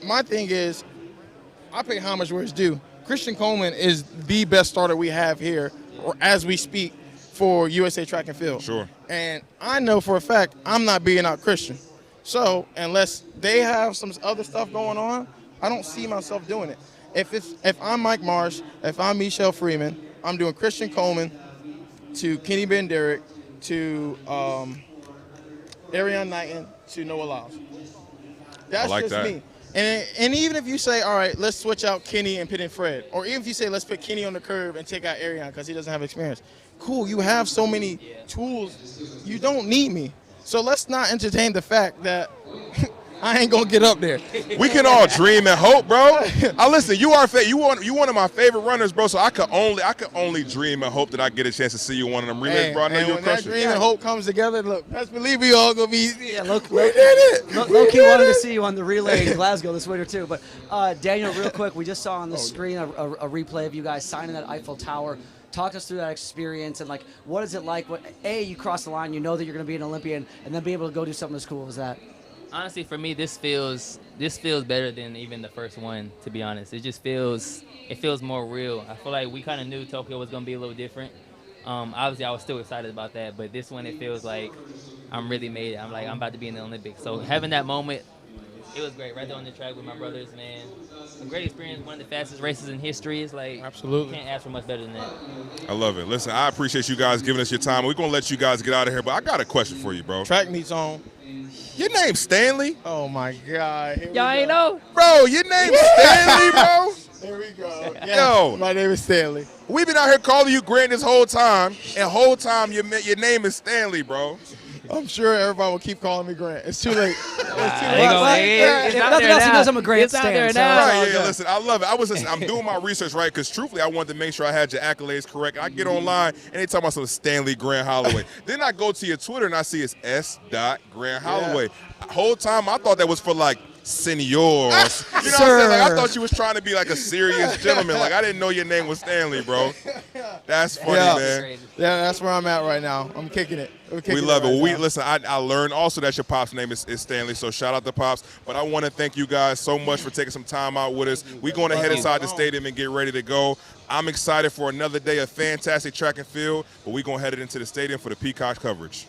my thing is, I pay homage where it's due. Christian Coleman is the best starter we have here, or as we speak, for USA Track and Field. Sure. And I know for a fact I'm not beating out Christian. So unless they have some other stuff going on, I don't see myself doing it. If I'm Mike Marsh, if I'm Michelle Freeman, I'm doing Christian Coleman to Kenny Benderrick to Ariane Knighton to Noah Lyles. That's like just that. Me. And even if you say, all right, let's switch out Kenny and put in Fred, or even if you say, let's put Kenny on the curve and take out Ariane because he doesn't have experience. Cool, you have so many tools. You don't need me. So let's not entertain the fact that I ain't gonna get up there. We can all dream and hope, bro. Listen, you one of my favorite runners, bro. So I could only dream and hope that I get a chance to see you in one of them relays, bro. I know you'll when crush that it. dream and hope comes together, look, best believe we all gonna be. Yeah, low-key wanted to see you on the relay in Glasgow this winter too. But Daniel, real quick, we just saw on the screen a replay of you guys signing that Eiffel Tower. Talk us through that experience and like what is it like when you cross the line, you know that you're going to be an Olympian, and then be able to go do something as cool as that. Honestly, for me, this feels better than even the first one. To be honest, it feels more real. I feel like we kind of knew Tokyo was going to be a little different. Obviously, I was still excited about that, but this one, it feels like I'm really made it. I'm about to be in the Olympics. So having that moment, it was great. Right there on the track with my brothers, man. A great experience. One of the fastest races in history. It's like, absolutely, can't ask for much better than that. I love it. Listen, I appreciate you guys giving us your time. We're going to let you guys get out of here, but I got a question for you, bro. Track meets on. Your name's Stanley? Oh, my God. Y'all ain't know? Bro, your name's Stanley, bro? Here we go. Yeah. Yo. My name is Stanley. We've been out here calling you Grant this whole time, and whole time your name is Stanley, bro. I'm sure everybody will keep calling me Grant. It's too late. If nothing else, he knows I'm a Grant stan. Right, yeah, listen, I love it. I'm doing my research, right, because truthfully, I wanted to make sure I had your accolades correct. I get online, and they talk about some Stanley Grant Holloway. Then I go to your Twitter, and I see it's S.Grant Holloway. Whole time, I thought that was for, like, senior. You know what I'm saying? Like, I thought you was trying to be like a serious gentleman. Like, I didn't know your name was Stanley, bro. That's funny, man. Yeah, that's where I'm at right now. I'm kicking it. We love it. Listen, I learned also that your pop's name is Stanley, so shout out to Pops. But I want to thank you guys so much for taking some time out with us. We're going to head inside the stadium and get ready to go. I'm excited for another day of fantastic track and field, but we're going to head it into the stadium for the Peacock coverage.